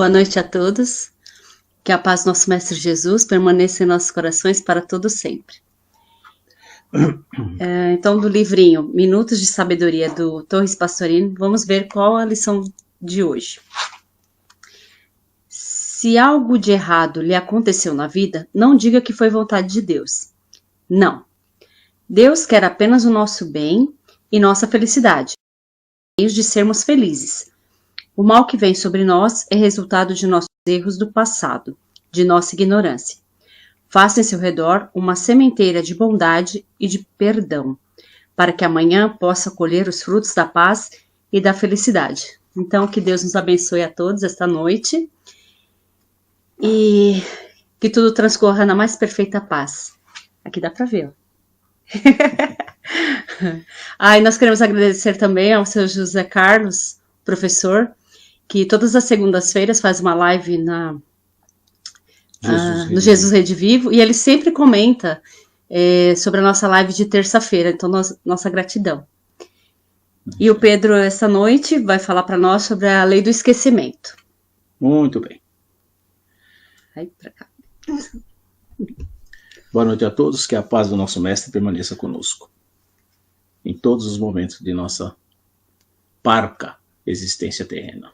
Boa noite a todos. Que a paz do nosso Mestre Jesus permaneça em nossos corações para todo sempre. Então, do livrinho Minutos de Sabedoria do Torres Pastorino, vamos ver qual a lição de hoje. Se algo de errado lhe aconteceu na vida, não diga que foi vontade de Deus. Não. Deus quer apenas o nosso bem e nossa felicidade, meios de sermos felizes. O mal que vem sobre nós é resultado de nossos erros do passado, de nossa ignorância. Faça em seu redor uma sementeira de bondade e de perdão, para que amanhã possa colher os frutos da paz e da felicidade. Então, que Deus nos abençoe a todos esta noite e que tudo transcorra na mais perfeita paz. Aqui dá para ver, ó. E nós queremos agradecer também ao seu José Carlos, professor, que todas as segundas-feiras faz uma live no Jesus Rede Vivo, e ele sempre comenta sobre a nossa live de terça-feira, então nossa gratidão. E o Pedro, essa noite, vai falar para nós sobre a lei do esquecimento. Muito bem. Aí, pra cá. Boa noite a todos, que a paz do nosso Mestre permaneça conosco, em todos os momentos de nossa parca existência terrena.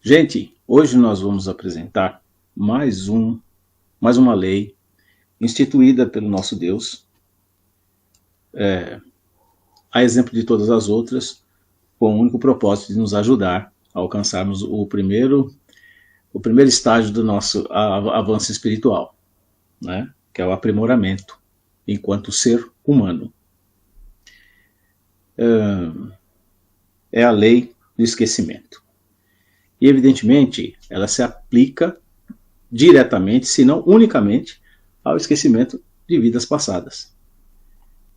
Gente, hoje nós vamos apresentar mais uma lei instituída pelo nosso Deus, a exemplo de todas as outras, com o único propósito de nos ajudar a alcançarmos o primeiro estágio do nosso avanço espiritual, né? Que é o aprimoramento enquanto ser humano. É a lei do esquecimento. E, evidentemente, ela se aplica diretamente, se não unicamente, ao esquecimento de vidas passadas.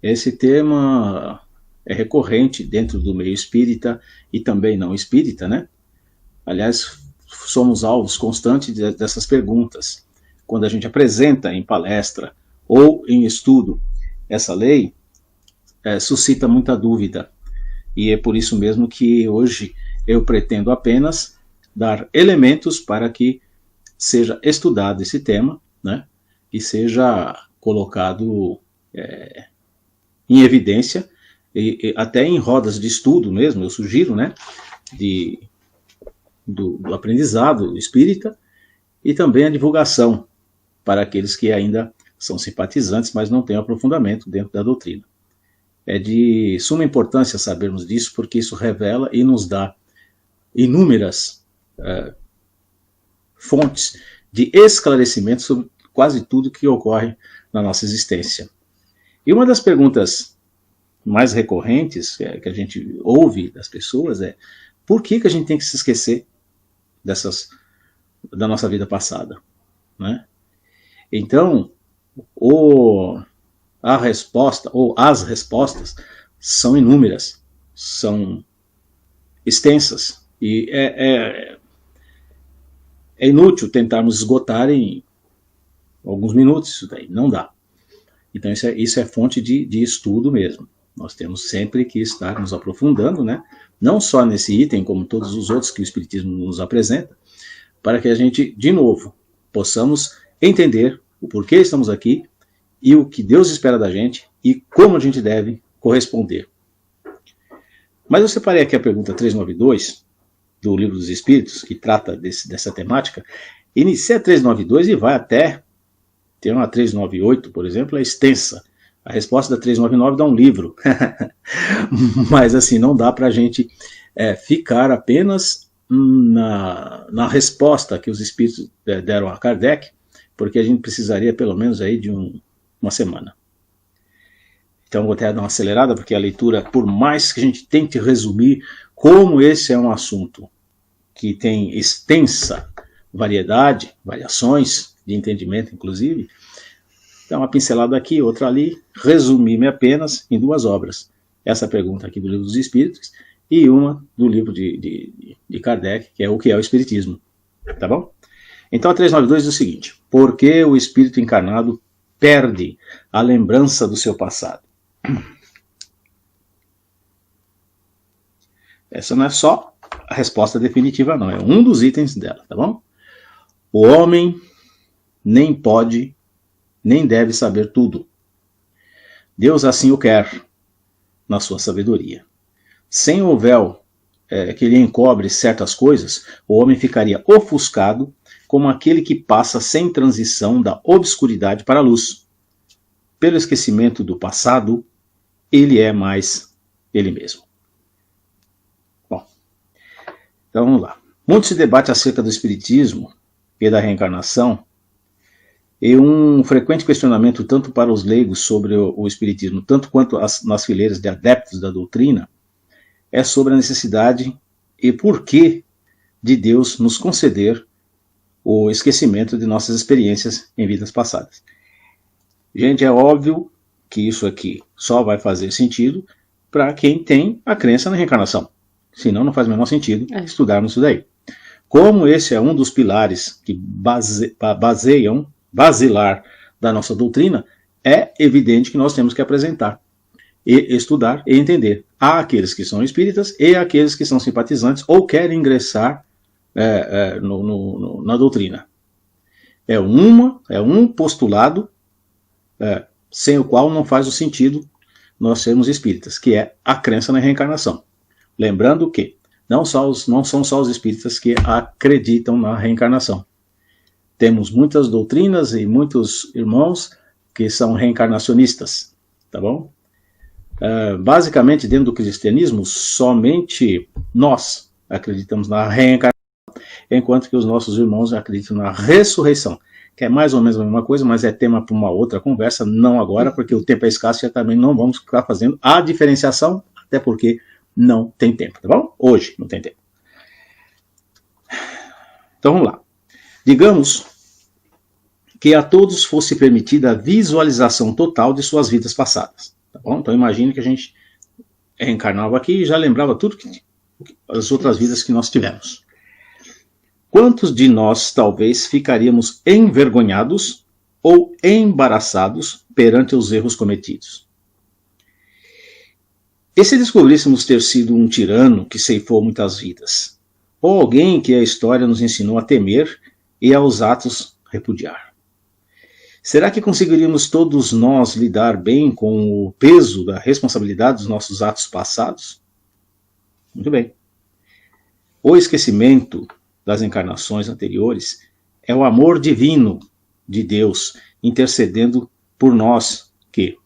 Esse tema é recorrente dentro do meio espírita e também não espírita, né? Aliás, somos alvos constantes dessas perguntas. Quando a gente apresenta em palestra ou em estudo essa lei, suscita muita dúvida. E é por isso mesmo que hoje eu pretendo apenas dar elementos para que seja estudado esse tema, né, e seja colocado em evidência, e até em rodas de estudo mesmo, eu sugiro, né, do aprendizado espírita, e também a divulgação para aqueles que ainda são simpatizantes, mas não têm aprofundamento dentro da doutrina. É de suma importância sabermos disso, porque isso revela e nos dá inúmeras fontes de esclarecimento sobre quase tudo que ocorre na nossa existência. E uma das perguntas mais recorrentes que a gente ouve das pessoas é: por que a gente tem que se esquecer da nossa vida passada, né? Então, a resposta, ou as respostas, são inúmeras, são extensas, e é inútil tentarmos esgotar em alguns minutos isso daí, não dá. Então isso é fonte de estudo mesmo. Nós temos sempre que estar nos aprofundando, né? Não só nesse item, como todos os outros que o Espiritismo nos apresenta, para que a gente, de novo, possamos entender o porquê estamos aqui e o que Deus espera da gente e como a gente deve corresponder. Mas eu separei aqui a pergunta 392 do Livro dos Espíritos, que trata dessa temática. Inicia a 392 e vai até... Tem uma 398, por exemplo, é extensa. A resposta da 399 dá um livro. Mas assim, não dá para a gente ficar apenas na resposta que os Espíritos deram a Kardec, porque a gente precisaria pelo menos aí de uma semana. Então vou até dar uma acelerada, porque a leitura, por mais que a gente tente resumir, como esse é um assunto que tem extensa variações de entendimento, inclusive, dá uma pincelada aqui, outra ali, resumir-me apenas em duas obras. Essa pergunta aqui do Livro dos Espíritos e uma do livro de Kardec, que é O que é o Espiritismo. Tá bom? Então a 392 diz o seguinte: por que o espírito encarnado perde a lembrança do seu passado? Essa não é só a resposta definitiva, não. É um dos itens dela, tá bom? O homem nem pode, nem deve saber tudo. Deus assim o quer, na sua sabedoria. Sem o véu que lhe encobre certas coisas, o homem ficaria ofuscado, como aquele que passa sem transição da obscuridade para a luz. Pelo esquecimento do passado, ele é mais ele mesmo. Bom, então vamos lá. Muito se debate acerca do espiritismo e da reencarnação, e um frequente questionamento tanto para os leigos sobre o espiritismo, tanto quanto nas fileiras de adeptos da doutrina, é sobre a necessidade e porquê de Deus nos conceder o esquecimento de nossas experiências em vidas passadas. Gente, é óbvio que isso aqui só vai fazer sentido para quem tem a crença na reencarnação. Senão não faz o menor sentido estudarmos isso daí. Como esse é um dos pilares que basilar da nossa doutrina, é evidente que nós temos que apresentar, e estudar e entender. Há aqueles que são espíritas e aqueles que são simpatizantes ou querem ingressar na doutrina. É um postulado sem o qual não faz o sentido nós sermos espíritas, que é a crença na reencarnação. Lembrando que não são só os espíritas que acreditam na reencarnação. Temos muitas doutrinas e muitos irmãos que são reencarnacionistas, tá bom? Basicamente, dentro do cristianismo, somente nós acreditamos na reencarnação, enquanto que os nossos irmãos acreditam na ressurreição, que é mais ou menos a mesma coisa, mas é tema para uma outra conversa, não agora, porque o tempo é escasso e também não vamos ficar fazendo a diferenciação, até porque não tem tempo, tá bom? Hoje não tem tempo. Então vamos lá. Digamos que a todos fosse permitida a visualização total de suas vidas passadas. Tá bom? Então imagine que a gente reencarnava aqui e já lembrava tudo as outras vidas que nós tivemos. Quantos de nós talvez ficaríamos envergonhados ou embaraçados perante os erros cometidos? E se descobríssemos ter sido um tirano que ceifou muitas vidas? Ou alguém que a história nos ensinou a temer e aos atos repudiar? Será que conseguiríamos todos nós lidar bem com o peso da responsabilidade dos nossos atos passados? Muito bem. O esquecimento das encarnações anteriores é o amor divino de Deus intercedendo por nós que,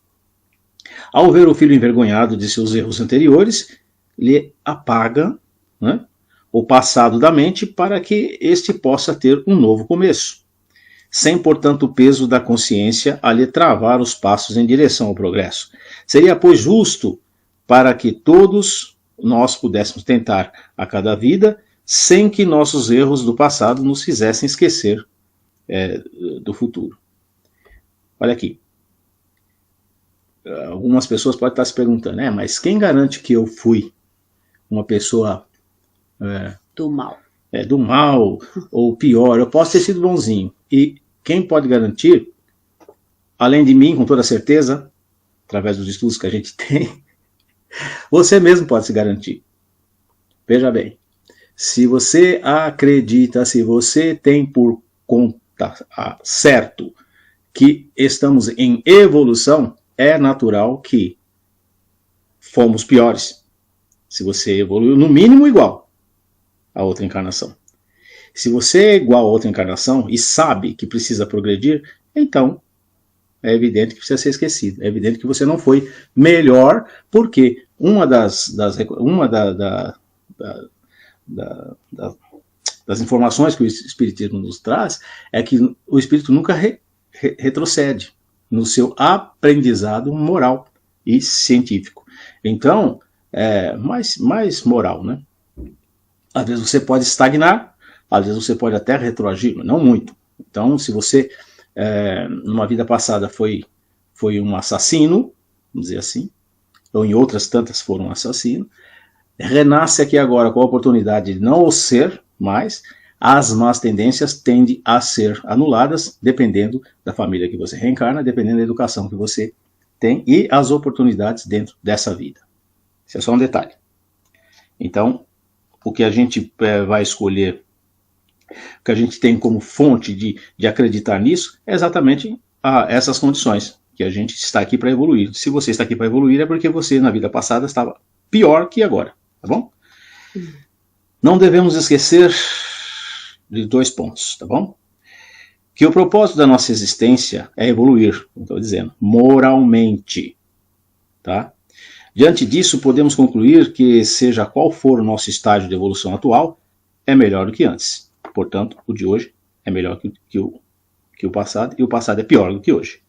ao ver o filho envergonhado de seus erros anteriores, lhe apaga, né, o passado da mente para que este possa ter um novo começo, sem, portanto, o peso da consciência a lhe travar os passos em direção ao progresso. Seria, pois, justo para que todos nós pudéssemos tentar a cada vida, sem que nossos erros do passado nos fizessem esquecer do futuro. Olha aqui. Algumas pessoas podem estar se perguntando, mas quem garante que eu fui uma pessoa do mal? Do mal, ou pior, eu posso ter sido bonzinho. E quem pode garantir, além de mim, com toda certeza, através dos estudos que a gente tem, você mesmo pode se garantir. Veja bem, se você acredita, se você tem por conta certo que estamos em evolução, é natural que fomos piores. Se você evoluiu no mínimo igual a outra encarnação. Se você é igual a outra encarnação e sabe que precisa progredir, então é evidente que precisa ser esquecido. É evidente que você não foi melhor, porque uma das informações que o Espiritismo nos traz é que o Espírito nunca retrocede no seu aprendizado moral e científico. Então, mais moral, né? Às vezes você pode estagnar, às vezes você pode até retroagir, mas não muito. Então, se você, numa vida passada, foi um assassino, vamos dizer assim, ou em outras tantas foram um assassino, renasce aqui agora com a oportunidade de não o ser mais, as más tendências tendem a ser anuladas, dependendo da família que você reencarna, dependendo da educação que você tem e as oportunidades dentro dessa vida. Isso é só um detalhe. Então, o que a gente vai escolher, o que a gente tem como fonte de acreditar nisso, é exatamente essas condições, que a gente está aqui para evoluir. Se você está aqui para evoluir, é porque você, na vida passada, estava pior que agora, tá bom? Não devemos esquecer de 2 pontos, tá bom? Que o propósito da nossa existência é evoluir, como estou dizendo, moralmente, tá? Diante disso, podemos concluir que, seja qual for o nosso estágio de evolução atual, é melhor do que antes. Portanto, o de hoje é melhor que o passado, e o passado é pior do que hoje.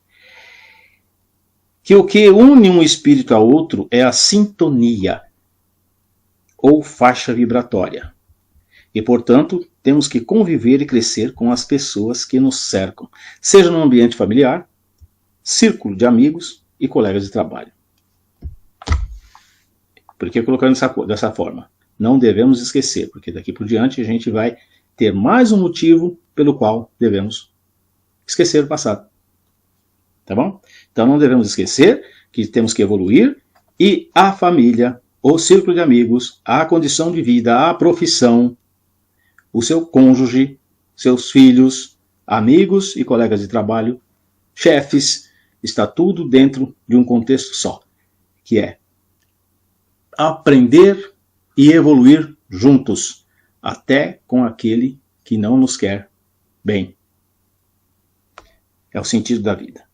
Que o que une um espírito a outro é a sintonia, ou faixa vibratória. E, portanto, temos que conviver e crescer com as pessoas que nos cercam, seja no ambiente familiar, círculo de amigos e colegas de trabalho. Por que colocando dessa forma? Não devemos esquecer, porque daqui por diante a gente vai ter mais um motivo pelo qual devemos esquecer o passado. Tá bom? Então não devemos esquecer que temos que evoluir, e a família, o círculo de amigos, a condição de vida, a profissão, o seu cônjuge, seus filhos, amigos e colegas de trabalho, chefes, está tudo dentro de um contexto só, que é aprender e evoluir juntos, até com aquele que não nos quer bem. É o sentido da vida.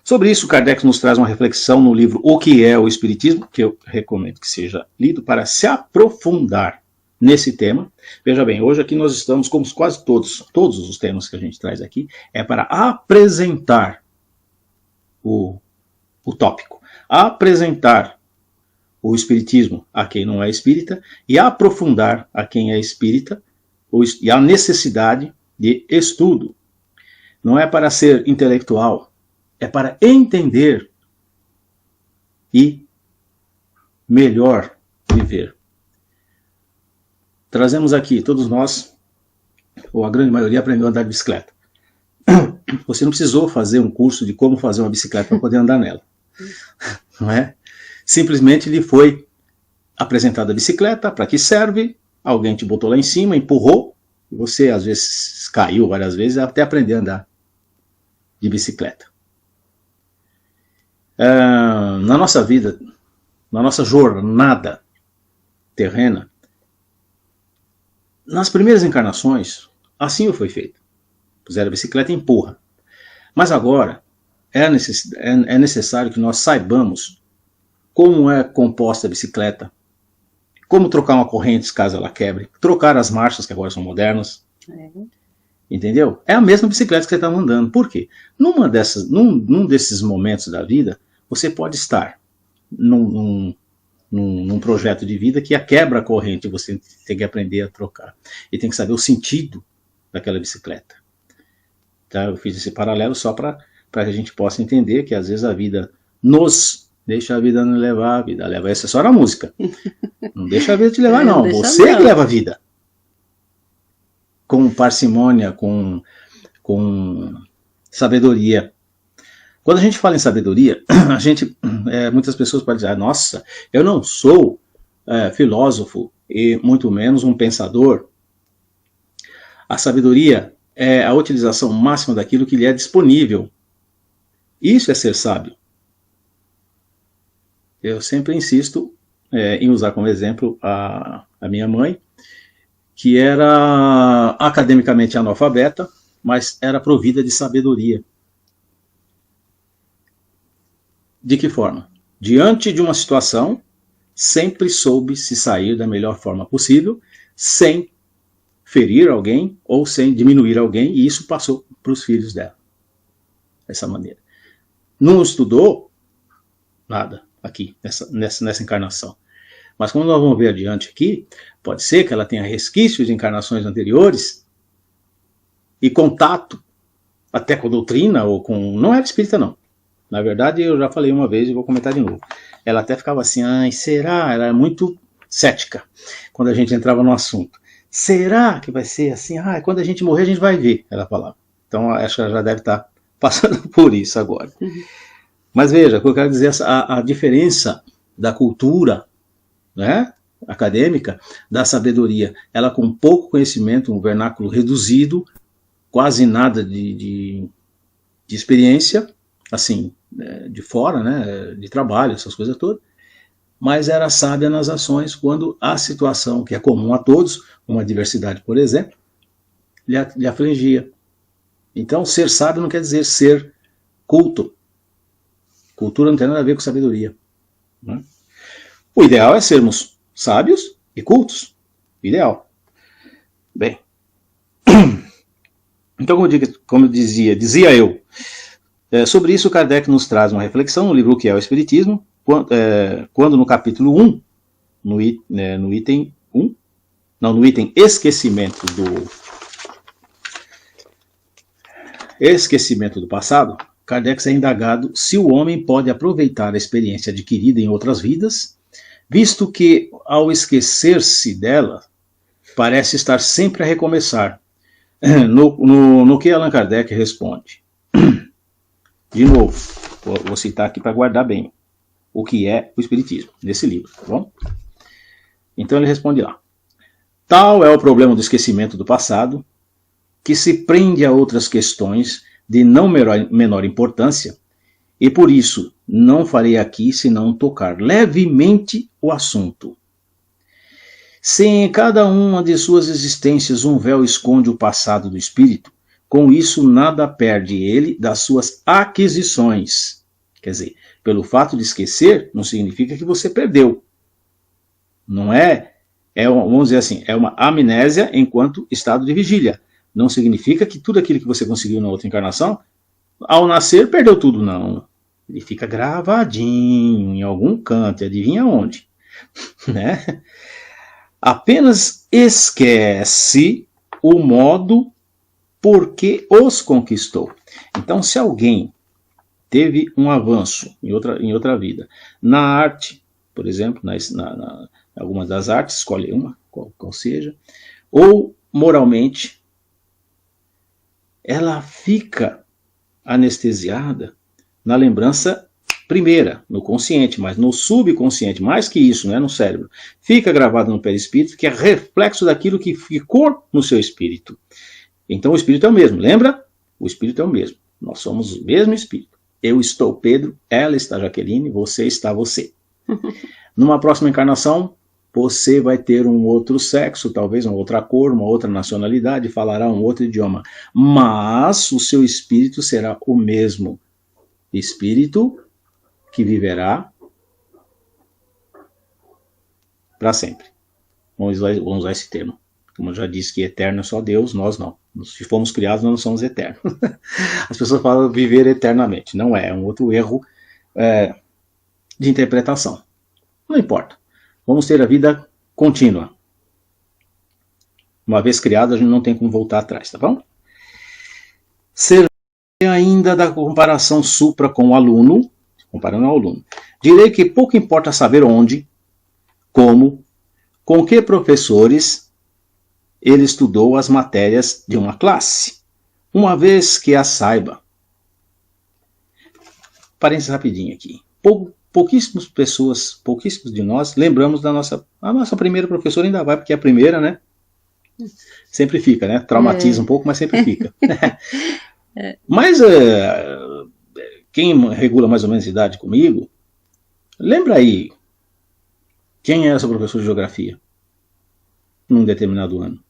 Sobre isso, Kardec nos traz uma reflexão no livro O que é o Espiritismo, que eu recomendo que seja lido para se aprofundar nesse tema. Veja bem, hoje aqui nós estamos, como quase todos os temas que a gente traz aqui, é para apresentar o tópico, apresentar o espiritismo a quem não é espírita e aprofundar a quem é espírita e a necessidade de estudo. Não é para ser intelectual, é para entender e melhor viver. Trazemos aqui, todos nós, ou a grande maioria, aprendeu a andar de bicicleta. Você não precisou fazer um curso de como fazer uma bicicleta para poder andar nela. Não é? Simplesmente lhe foi apresentada a bicicleta, para que serve, alguém te botou lá em cima, empurrou, e você às vezes caiu várias vezes até aprender a andar de bicicleta. Na nossa vida, na nossa jornada terrena, nas primeiras encarnações, assim foi feito. Puseram a bicicleta e empurra. Mas agora é necessário que nós saibamos como é composta a bicicleta, como trocar uma corrente caso ela quebre, trocar as marchas que agora são modernas. Entendeu? É a mesma bicicleta que você está andando. Por quê? Num desses momentos da vida, você pode estar num projeto de vida que quebra a corrente, você tem que aprender a trocar. E tem que saber o sentido daquela bicicleta. Tá? Eu fiz esse paralelo só para que a gente possa entender que às vezes a vida nos deixa a vida nos levar, a vida leva. Essa é só na música. Não deixa a vida te levar, não. Você que leva a vida. Com parcimônia, com sabedoria. Quando a gente fala em sabedoria, muitas pessoas podem dizer, nossa, eu não sou filósofo e muito menos um pensador. A sabedoria é a utilização máxima daquilo que lhe é disponível. Isso é ser sábio. Eu sempre insisto em usar como exemplo a minha mãe, que era academicamente analfabeta, mas era provida de sabedoria. De que forma? Diante de uma situação, sempre soube se sair da melhor forma possível, sem ferir alguém ou sem diminuir alguém, e isso passou para os filhos dela. Dessa maneira. Não estudou nada aqui, nessa encarnação. Mas como nós vamos ver adiante aqui, pode ser que ela tenha resquícios de encarnações anteriores e contato até com a doutrina ou com... Não era espírita, não. Na verdade, eu já falei uma vez e vou comentar de novo. Ela até ficava assim, será? Ela era muito cética quando a gente entrava no assunto. Será que vai ser assim? Quando a gente morrer a gente vai ver, ela falava. Então acho que ela já deve estar passando por isso agora. Mas veja, o que eu quero dizer, a diferença da cultura né, acadêmica da sabedoria, ela com pouco conhecimento, um vernáculo reduzido, quase nada de experiência, assim, de fora, né, de trabalho, essas coisas todas, mas era sábia nas ações quando a situação, que é comum a todos, uma adversidade, por exemplo, lhe afligia. Então, ser sábio não quer dizer ser culto. Cultura não tem nada a ver com sabedoria, né? O ideal é sermos sábios e cultos. Ideal. Bem, então, como dizia eu, sobre isso Kardec nos traz uma reflexão no livro O que é o Espiritismo, quando no capítulo 1, no item 1, não, no item esquecimento do passado, Kardec é indagado se o homem pode aproveitar a experiência adquirida em outras vidas, visto que, ao esquecer-se dela, parece estar sempre a recomeçar. No que Allan Kardec responde. De novo, vou citar aqui para guardar bem o que é o Espiritismo, nesse livro, tá bom? Então ele responde lá. Tal é o problema do esquecimento do passado, que se prende a outras questões de não menor importância, e por isso não farei aqui senão tocar levemente o assunto. Se em cada uma de suas existências um véu esconde o passado do espírito, com isso nada perde ele das suas aquisições. Quer dizer, pelo fato de esquecer, não significa que você perdeu. Não é, vamos dizer assim, é uma amnésia enquanto estado de vigília. Não significa que tudo aquilo que você conseguiu na outra encarnação, ao nascer, perdeu tudo, não. Ele fica gravadinho em algum canto, adivinha onde? Né? Apenas esquece o modo por que os conquistou. Então, se alguém teve um avanço em outra vida, na arte, por exemplo, algumas das artes, escolhe uma, qual seja, ou moralmente, ela fica anestesiada na lembrança primeira, no consciente, mas no subconsciente, mais que isso, não é no cérebro, fica gravado no perispírito, que é reflexo daquilo que ficou no seu espírito. Então o espírito é o mesmo, lembra? O espírito é o mesmo, nós somos o mesmo espírito. Eu estou Pedro, ela está Jaqueline, você está você. Numa próxima encarnação, você vai ter um outro sexo, talvez uma outra cor, uma outra nacionalidade, falará um outro idioma, mas o seu espírito será o mesmo. Espírito que viverá para sempre. Vamos usar esse termo. Como eu já disse que eterno é só Deus, nós não. Se fomos criados, nós não somos eternos. As pessoas falam viver eternamente. Não é um outro erro de interpretação. Não importa. Vamos ter a vida contínua. Uma vez criado, a gente não tem como voltar atrás, tá bom? Ser ainda da comparação supra com o aluno, comparando ao aluno, direi que pouco importa saber onde, como, com que professores ele estudou as matérias de uma classe, uma vez que a saiba. Parênteses rapidinho aqui. Pouquíssimas pessoas, pouquíssimos de nós, lembramos a nossa primeira professora, ainda vai, porque é a primeira, né? Sempre fica, né? Traumatiza um pouco, mas sempre fica. Mas quem regula mais ou menos a idade comigo, lembra aí, quem era essa professora de geografia? Num determinado ano.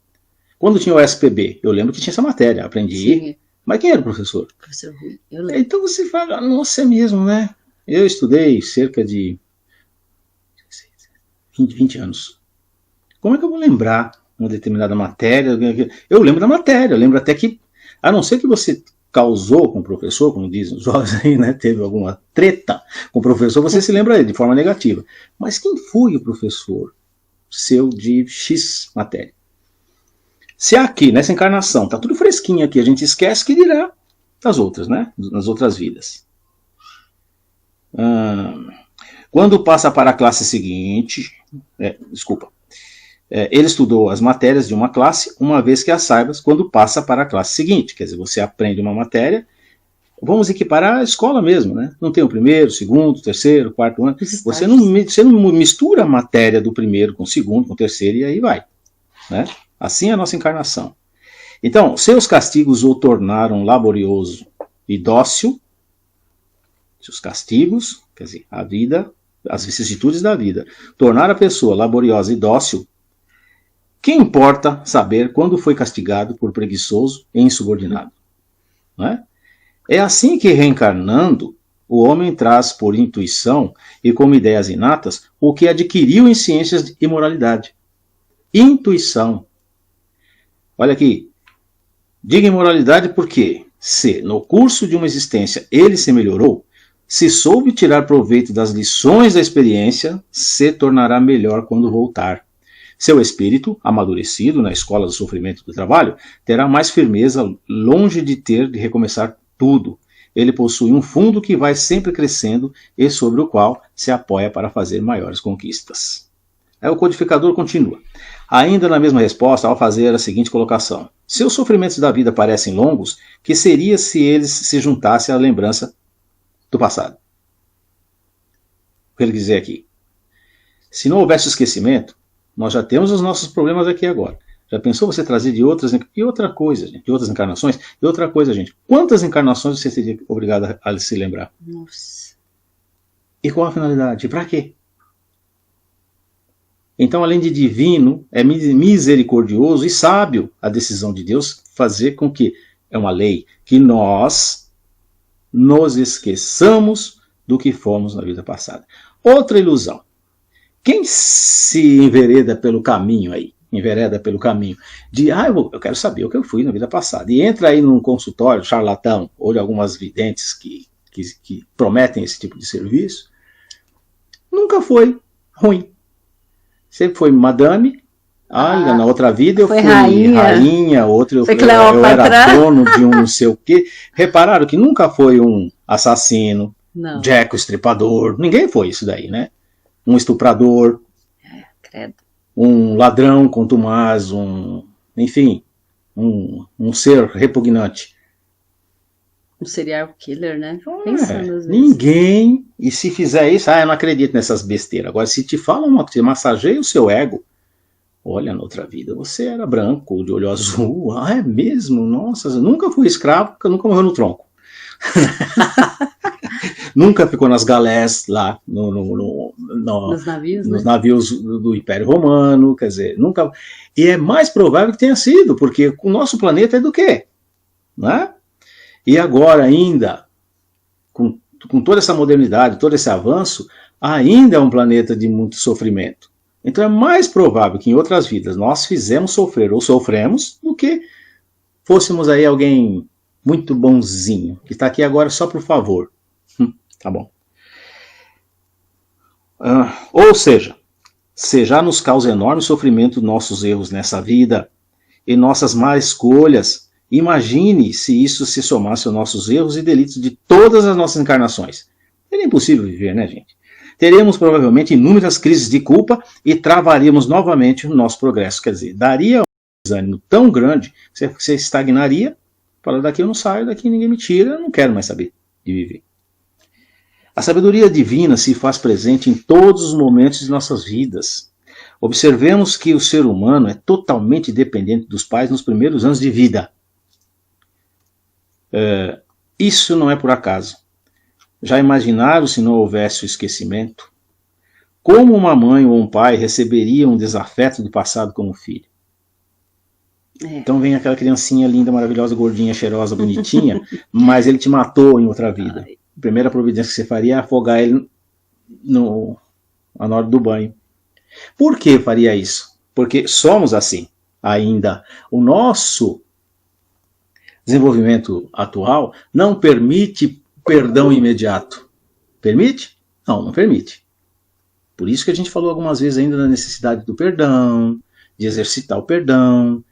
Quando tinha o SPB, eu lembro que tinha essa matéria, aprendi. Sim. Mas quem era o professor? Professor Rui. Então você fala, nossa, é mesmo, né? Eu estudei cerca de 20 anos. Como é que eu vou lembrar uma determinada matéria? Eu lembro da matéria, eu lembro até que, a não ser que você causou com o professor, como dizem os jovens aí, né? Teve alguma treta com o professor, você se lembra dele de forma negativa. Mas quem foi o professor seu de X matéria? Se aqui, nessa encarnação, tá tudo fresquinho aqui, a gente esquece, que dirá das outras, né? Nas outras vidas. Quando passa para a classe seguinte, ele estudou as matérias de uma classe, uma vez que as saibas, quando passa para a classe seguinte. Quer dizer, você aprende uma matéria, vamos equiparar a escola mesmo, né? Não tem o primeiro, segundo, terceiro, quarto ano. Você não mistura a matéria do primeiro com o segundo, com o terceiro, e aí vai. Né? Assim é a nossa encarnação. Então, seus castigos o tornaram laborioso e dócil. Seus castigos, quer dizer, a vida, as vicissitudes da vida, tornaram a pessoa laboriosa e dócil. Que importa saber quando foi castigado por preguiçoso e insubordinado? Não é? É assim que, reencarnando, o homem traz por intuição e como ideias inatas o que adquiriu em ciências e moralidade. Intuição. Olha aqui. Diga imoralidade porque, se no curso de uma existência ele se melhorou, se soube tirar proveito das lições da experiência, se tornará melhor quando voltar. Seu espírito, amadurecido na escola do sofrimento e do trabalho, terá mais firmeza longe de ter de recomeçar tudo. Ele possui um fundo que vai sempre crescendo e sobre o qual se apoia para fazer maiores conquistas. Aí o codificador continua. Ainda na mesma resposta, ao fazer a seguinte colocação. Se os sofrimentos da vida parecem longos, que seria se eles se juntassem à lembrança do passado? O que ele quer dizer aqui? Se não houvesse esquecimento, nós já temos os nossos problemas aqui agora. Já pensou você trazer de outras e outra coisa, gente, de outras encarnações? E outra coisa, gente, quantas encarnações você seria obrigado a se lembrar? Nossa. E qual a finalidade? E para quê? Então, além de divino, é misericordioso e sábio a decisão de Deus fazer com que, é uma lei, que nós nos esqueçamos do que fomos na vida passada. Outra ilusão. Quem se envereda pelo caminho de, eu quero saber o que eu fui na vida passada, e entra aí num consultório charlatão, ou de algumas videntes que prometem esse tipo de serviço, nunca foi ruim. Sempre foi madame, na outra vida eu fui rainha, outra eu era dono de um não sei o quê. Repararam que nunca foi um assassino, não. Jack o Estripador, ninguém foi isso daí, né? Um estuprador, credo. Um ladrão contumaz, enfim, um ser repugnante. Um serial killer, né? Pensando às vezes. Ninguém, e se fizer isso, eu não acredito nessas besteiras. Agora, se te falam, te massageia o seu ego. Olha, na outra vida você era branco, de olho azul. É mesmo? Nossa, nunca fui escravo, nunca morreu no tronco. Nunca ficou nas galés lá, nos navios, nos navios do Império Romano, quer dizer, nunca. E é mais provável que tenha sido, porque o nosso planeta é do quê? Né? E agora ainda, com toda essa modernidade, todo esse avanço, ainda é um planeta de muito sofrimento. Então é mais provável que em outras vidas nós fizemos sofrer ou sofremos do que fôssemos aí alguém muito bonzinho, que está aqui agora só por favor. Tá bom. Ou seja, se já nos causa enorme sofrimento nossos erros nessa vida e nossas más escolhas, imagine se isso se somasse aos nossos erros e delitos de todas as nossas encarnações. Seria impossível viver, né, gente? Teríamos provavelmente inúmeras crises de culpa e travaríamos novamente o nosso progresso. Quer dizer, daria um desânimo tão grande que você estagnaria, fala, daqui eu não saio, daqui ninguém me tira, eu não quero mais saber de viver. A sabedoria divina se faz presente em todos os momentos de nossas vidas. Observemos que o ser humano é totalmente dependente dos pais nos primeiros anos de vida. Isso não é por acaso. Já imaginaram se não houvesse o esquecimento? Como uma mãe ou um pai receberia um desafeto do passado como filho? Então vem aquela criancinha linda, maravilhosa, gordinha, cheirosa, bonitinha, mas ele te matou em outra vida. A primeira providência que você faria é afogar ele na hora do banho. Por que faria isso? Porque somos assim ainda. O nosso desenvolvimento atual não permite perdão imediato. Permite? Não permite. Por isso que a gente falou algumas vezes ainda da necessidade do perdão, de exercitar o perdão.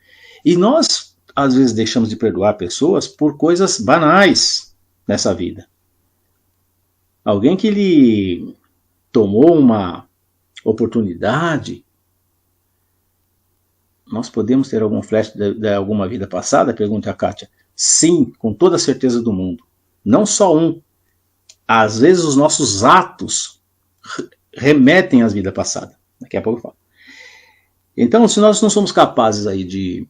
E nós, às vezes, deixamos de perdoar pessoas por coisas banais nessa vida. Alguém que lhe tomou uma oportunidade, nós podemos ter algum flash de alguma vida passada? Pergunta a Kátia. Sim, com toda a certeza do mundo. Não só um. Às vezes os nossos atos remetem às vidas passadas. Daqui a pouco eu falo. Então, se nós não somos capazes aí de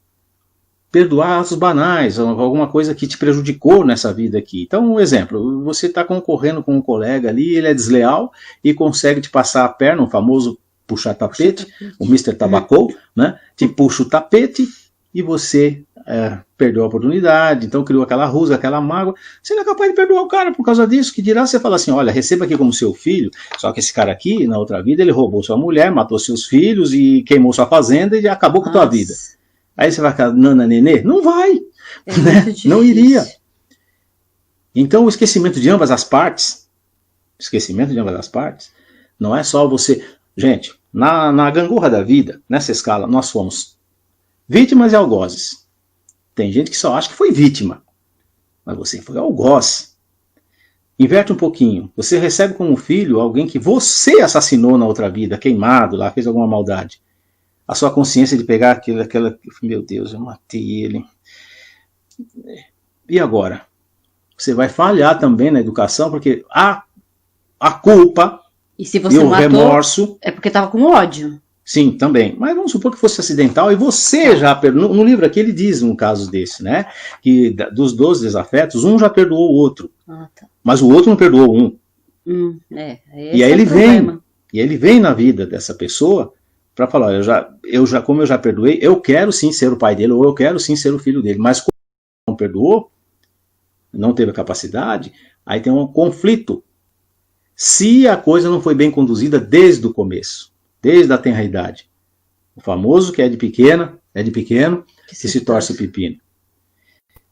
perdoar atos banais, alguma coisa que te prejudicou nessa vida aqui. Então, um exemplo, você está concorrendo com um colega ali, ele é desleal e consegue te passar a perna, o famoso puxar tapete, o Mr. Tabacou, né? Te puxa o tapete e você perdeu a oportunidade, então criou aquela rusga, aquela mágoa. Você não é capaz de perdoar o cara por causa disso, que dirá você fala assim, olha, receba aqui como seu filho, só que esse cara aqui, na outra vida, ele roubou sua mulher, matou seus filhos e queimou sua fazenda e acabou com a tua vida. Aí você vai ficar nana nenê? Não vai, né? Não iria. Então o esquecimento de ambas as partes, não é só você... Gente, na gangorra da vida, nessa escala, nós fomos vítimas e algozes. Tem gente que só acha que foi vítima, mas você foi algoz. Inverte um pouquinho. Você recebe como filho alguém que você assassinou na outra vida, queimado lá, fez alguma maldade. A sua consciência de pegar aquela... Meu Deus, eu matei ele. E agora? Você vai falhar também na educação, porque a culpa e se você o matou, remorso... É porque estava com ódio. Sim, também. Mas vamos supor que fosse acidental e você já perdoou. No livro aqui ele diz um caso desse, né? Que dos 12 desafetos, um já perdoou o outro. Tá. Mas o outro não perdoou um. E aí ele vem na vida dessa pessoa para falar, como eu já perdoei, eu quero sim ser o pai dele, ou eu quero sim ser o filho dele. Mas como não perdoou, não teve a capacidade, aí tem um conflito. Se a coisa não foi bem conduzida desde o começo, desde a tenra idade. O famoso que é de pequeno, que se torce o pepino.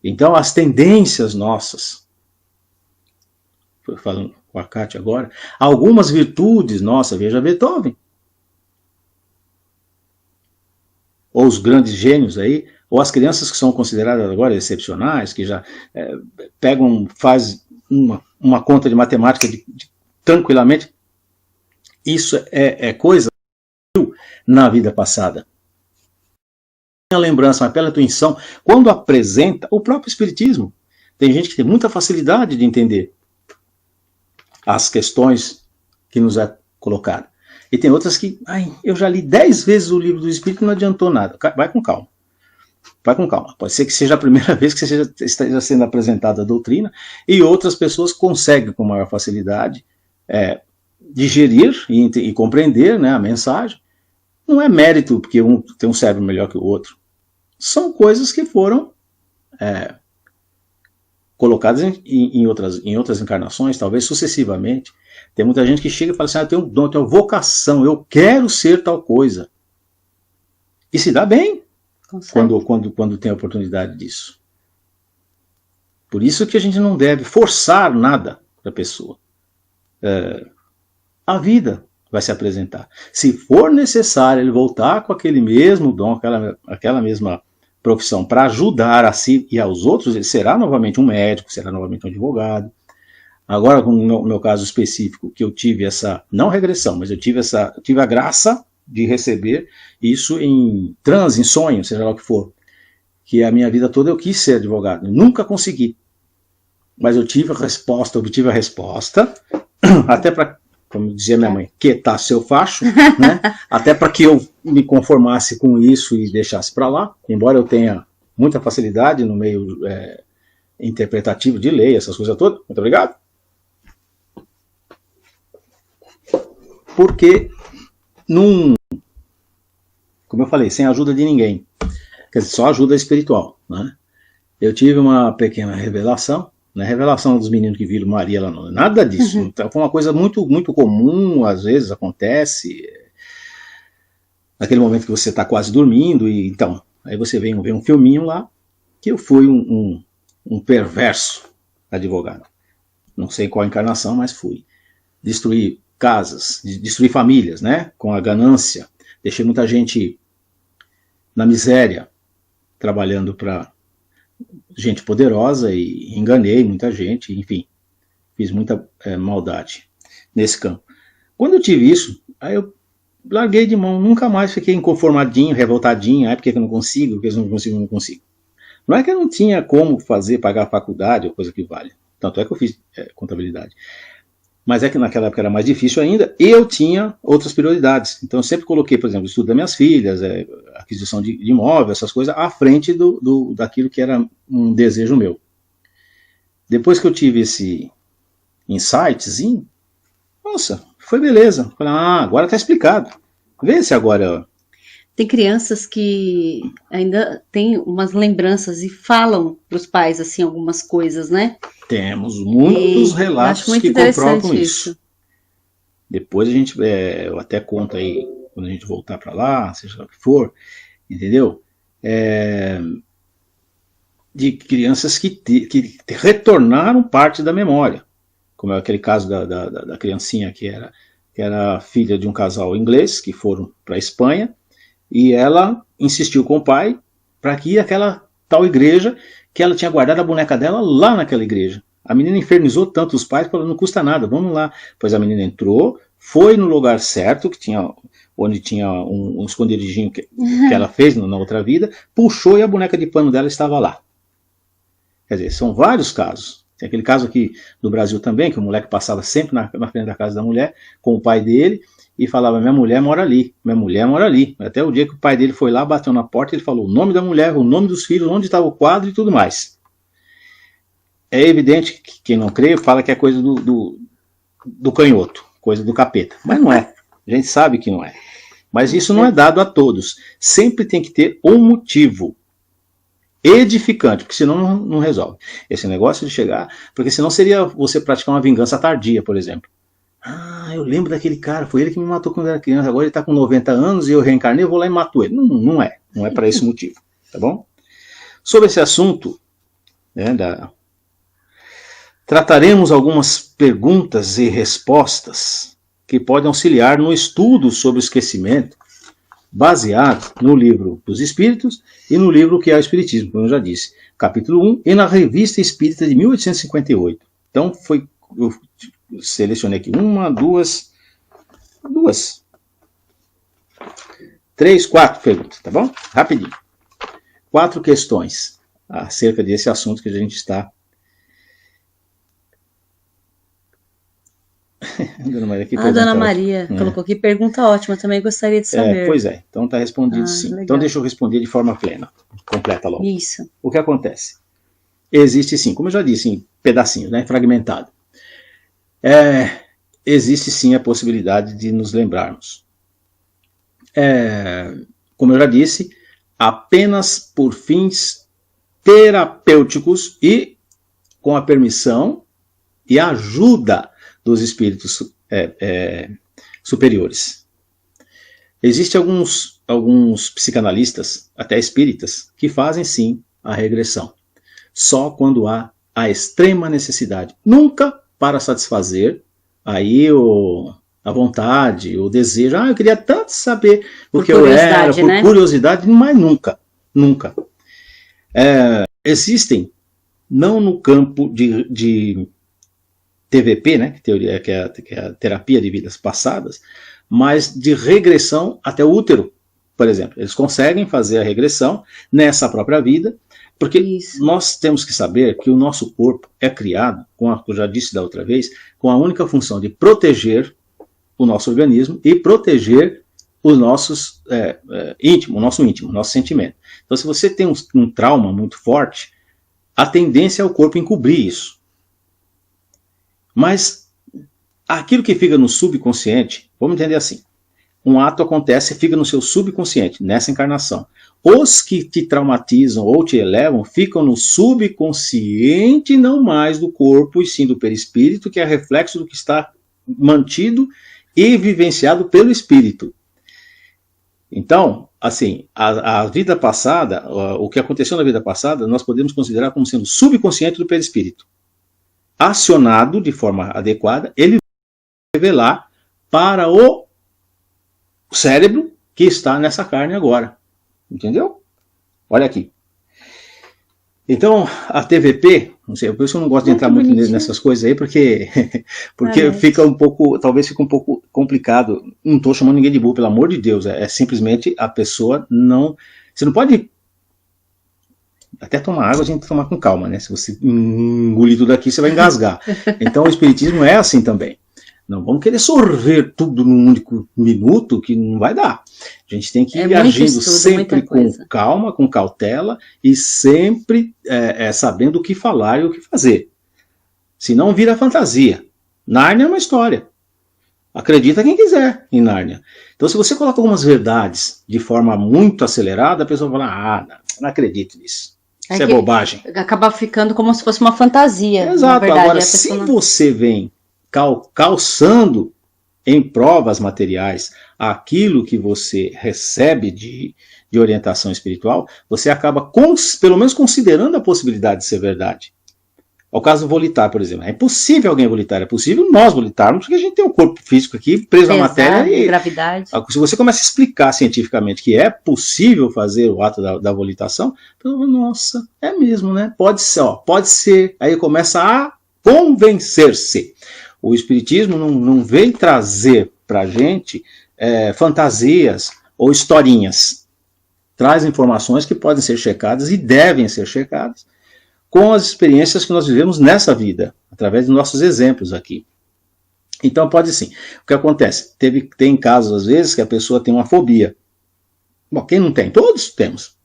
Então as tendências nossas, falando com a Kátia agora, algumas virtudes nossas, veja Beethoven, ou os grandes gênios aí, ou as crianças que são consideradas agora excepcionais, que já faz uma conta de matemática tranquilamente, isso é coisa na vida passada. A lembrança, mas pela intuição, quando apresenta o próprio espiritismo, tem gente que tem muita facilidade de entender as questões que nos é colocada. E tem outras que, eu já li 10 vezes o livro do Espírito e não adiantou nada. Vai com calma. Pode ser que seja a primeira vez que esteja sendo apresentada a doutrina, e outras pessoas conseguem com maior facilidade digerir e compreender, né, a mensagem. Não é mérito porque um tem um cérebro melhor que o outro. São coisas que foram colocadas em outras encarnações, talvez sucessivamente. Tem muita gente que chega e fala assim, eu tenho um dom, eu tenho vocação, eu quero ser tal coisa. E se dá bem quando tem a oportunidade disso. Por isso que a gente não deve forçar nada para a pessoa. A vida vai se apresentar. Se for necessário ele voltar com aquele mesmo dom, aquela mesma profissão para ajudar a si e aos outros, ele será novamente um médico, será novamente um advogado. Agora, no meu caso específico, que eu tive essa, não regressão, mas eu tive a graça de receber isso em transe, em sonho, seja lá o que for. Que a minha vida toda eu quis ser advogado, eu nunca consegui. Mas eu obtive a resposta, até para, como dizia minha mãe, quietar seu facho, né? Até para que eu me conformasse com isso e deixasse para lá, embora eu tenha muita facilidade no meio interpretativo de lei, essas coisas todas. Muito obrigado. Porque, como eu falei, sem a ajuda de ninguém, quer dizer, só ajuda espiritual, né? Eu tive uma pequena revelação, não é revelação dos meninos que viram Maria lá, não, nada disso. Então, foi uma coisa muito, muito comum, às vezes acontece, naquele momento que você está quase dormindo, e então, aí você vê um filminho lá, que eu fui um perverso advogado. Não sei qual encarnação, mas fui. Destruir casas, destruir famílias, né? Com a ganância. Deixei muita gente na miséria, trabalhando para gente poderosa, e enganei muita gente, enfim, fiz muita maldade nesse campo. Quando eu tive isso, aí eu larguei de mão, nunca mais fiquei inconformadinho, revoltadinho, porque eu não consigo, porque eu não consigo. Não é que eu não tinha como pagar a faculdade ou coisa que vale. Tanto é que eu fiz contabilidade. Mas é que naquela época era mais difícil ainda, e eu tinha outras prioridades. Então eu sempre coloquei, por exemplo, o estudo das minhas filhas, aquisição de imóvel, essas coisas, à frente daquilo que era um desejo meu. Depois que eu tive esse insightzinho, nossa, foi beleza. Falei, agora está explicado. Vê se agora... Tem crianças que ainda têm umas lembranças e falam para os pais assim algumas coisas, né? Temos muitos relatos que comprovam isso. Depois a gente, eu até conto aí, quando a gente voltar para lá, seja lá o que for, entendeu? De crianças que retornaram parte da memória. Como é aquele caso da criancinha que era filha de um casal inglês, que foram para a Espanha, e ela insistiu com o pai para que ir àquela tal igreja, que ela tinha guardado a boneca dela lá naquela igreja. A menina infernizou tanto os pais, falou, não custa nada, vamos lá. Pois a menina entrou, foi no lugar certo, onde tinha um esconderiginho que ela fez na outra vida, puxou e a boneca de pano dela estava lá. Quer dizer, são vários casos. Tem aquele caso aqui no Brasil também, que o moleque passava sempre na frente da casa da mulher, com o pai dele, e falava, minha mulher mora ali, minha mulher mora ali. Até o dia que o pai dele foi lá, bateu na porta, ele falou o nome da mulher, o nome dos filhos, onde estava o quadro e tudo mais. É evidente que quem não crê fala que é coisa do canhoto, coisa do capeta. Mas não é. A gente sabe que não é. Mas isso não é dado a todos. Sempre tem que ter um motivo edificante, porque senão não resolve. Esse negócio de chegar, porque senão seria você praticar uma vingança tardia, por exemplo. Eu lembro daquele cara, foi ele que me matou quando eu era criança, agora ele está com 90 anos e eu reencarnei, eu vou lá e mato ele. Não é para esse motivo, tá bom? Sobre esse assunto, trataremos algumas perguntas e respostas que podem auxiliar no estudo sobre o esquecimento, baseado no livro dos Espíritos e no livro que é o Espiritismo, como eu já disse, capítulo 1, e na Revista Espírita de 1858. Então, eu selecionei aqui 1, 2, 3, 4 perguntas, tá bom? Rapidinho. 4 questões acerca desse assunto que a gente está... A Dona Maria colocou aqui, pergunta ótima, também gostaria de saber. Pois é, então está respondido sim. Legal. Então deixa eu responder de forma plena, completa logo. Isso. O que acontece? Existe sim, como eu já disse, em pedacinhos, fragmentado. Existe sim a possibilidade de nos lembrarmos. Como eu já disse, apenas por fins terapêuticos e com a permissão e a ajuda dos espíritos superiores. Existem alguns psicanalistas, até espíritas, que fazem sim a regressão. Só quando há a extrema necessidade. Nunca para satisfazer aí a vontade, o desejo. Eu queria tanto saber o que eu era, por curiosidade, mas nunca. Existem, não no campo de TVP, que é a terapia de vidas passadas, mas de regressão até o útero, por exemplo. Eles conseguem fazer a regressão nessa própria vida, porque nós temos que saber que o nosso corpo é criado, como eu já disse da outra vez, com a única função de proteger o nosso organismo e proteger os nossos o nosso íntimo, o nosso sentimento. Então, se você tem um trauma muito forte, a tendência é o corpo encobrir isso. Mas aquilo que fica no subconsciente, vamos entender assim, um ato acontece e fica no seu subconsciente, nessa encarnação. Os que te traumatizam ou te elevam ficam no subconsciente, não mais do corpo, e sim do perispírito, que é reflexo do que está mantido e vivenciado pelo espírito. Então, assim, a vida passada, o que aconteceu na vida passada, nós podemos considerar como sendo subconsciente do perispírito. Acionado de forma adequada, ele vai revelar para o cérebro que está nessa carne agora. Entendeu? Olha aqui. Então, a TVP, não sei, por isso eu não gosto de entrar muito nessas coisas aí, porque fica um pouco, talvez fique um pouco complicado. Não estou chamando ninguém de burro, pelo amor de Deus. É simplesmente a pessoa não... Você não pode Até tomar água a gente tem que tomar com calma, né? Se você engolir tudo aqui, você vai engasgar. Então o espiritismo é assim também. Não vamos querer sorver tudo num único minuto, que não vai dar. A gente tem que ir agindo sempre com calma, com cautela e sempre sabendo o que falar e o que fazer. Senão vira fantasia. Nárnia é uma história. Acredita quem quiser em Nárnia. Então, se você coloca algumas verdades de forma muito acelerada, a pessoa fala, não acredito nisso. Isso é bobagem. Acaba ficando como se fosse uma fantasia. Exato. Verdade, agora, se você vem calçando em provas materiais aquilo que você recebe de orientação espiritual, você acaba, pelo menos, considerando a possibilidade de ser verdade. O caso do volitar, por exemplo. É impossível alguém volitar, é possível nós volitarmos, porque a gente tem um corpo físico aqui preso à matéria e gravidade. Se você começa a explicar cientificamente que é possível fazer o ato da volitação, nossa, é mesmo, né? Pode ser. Aí começa a convencer-se. O espiritismo não vem trazer para a gente fantasias ou historinhas. Traz informações que podem ser checadas e devem ser checadas com as experiências que nós vivemos nessa vida, através dos nossos exemplos aqui. Então pode sim. O que acontece? Tem casos, às vezes, que a pessoa tem uma fobia. Bom, quem não tem? Todos temos.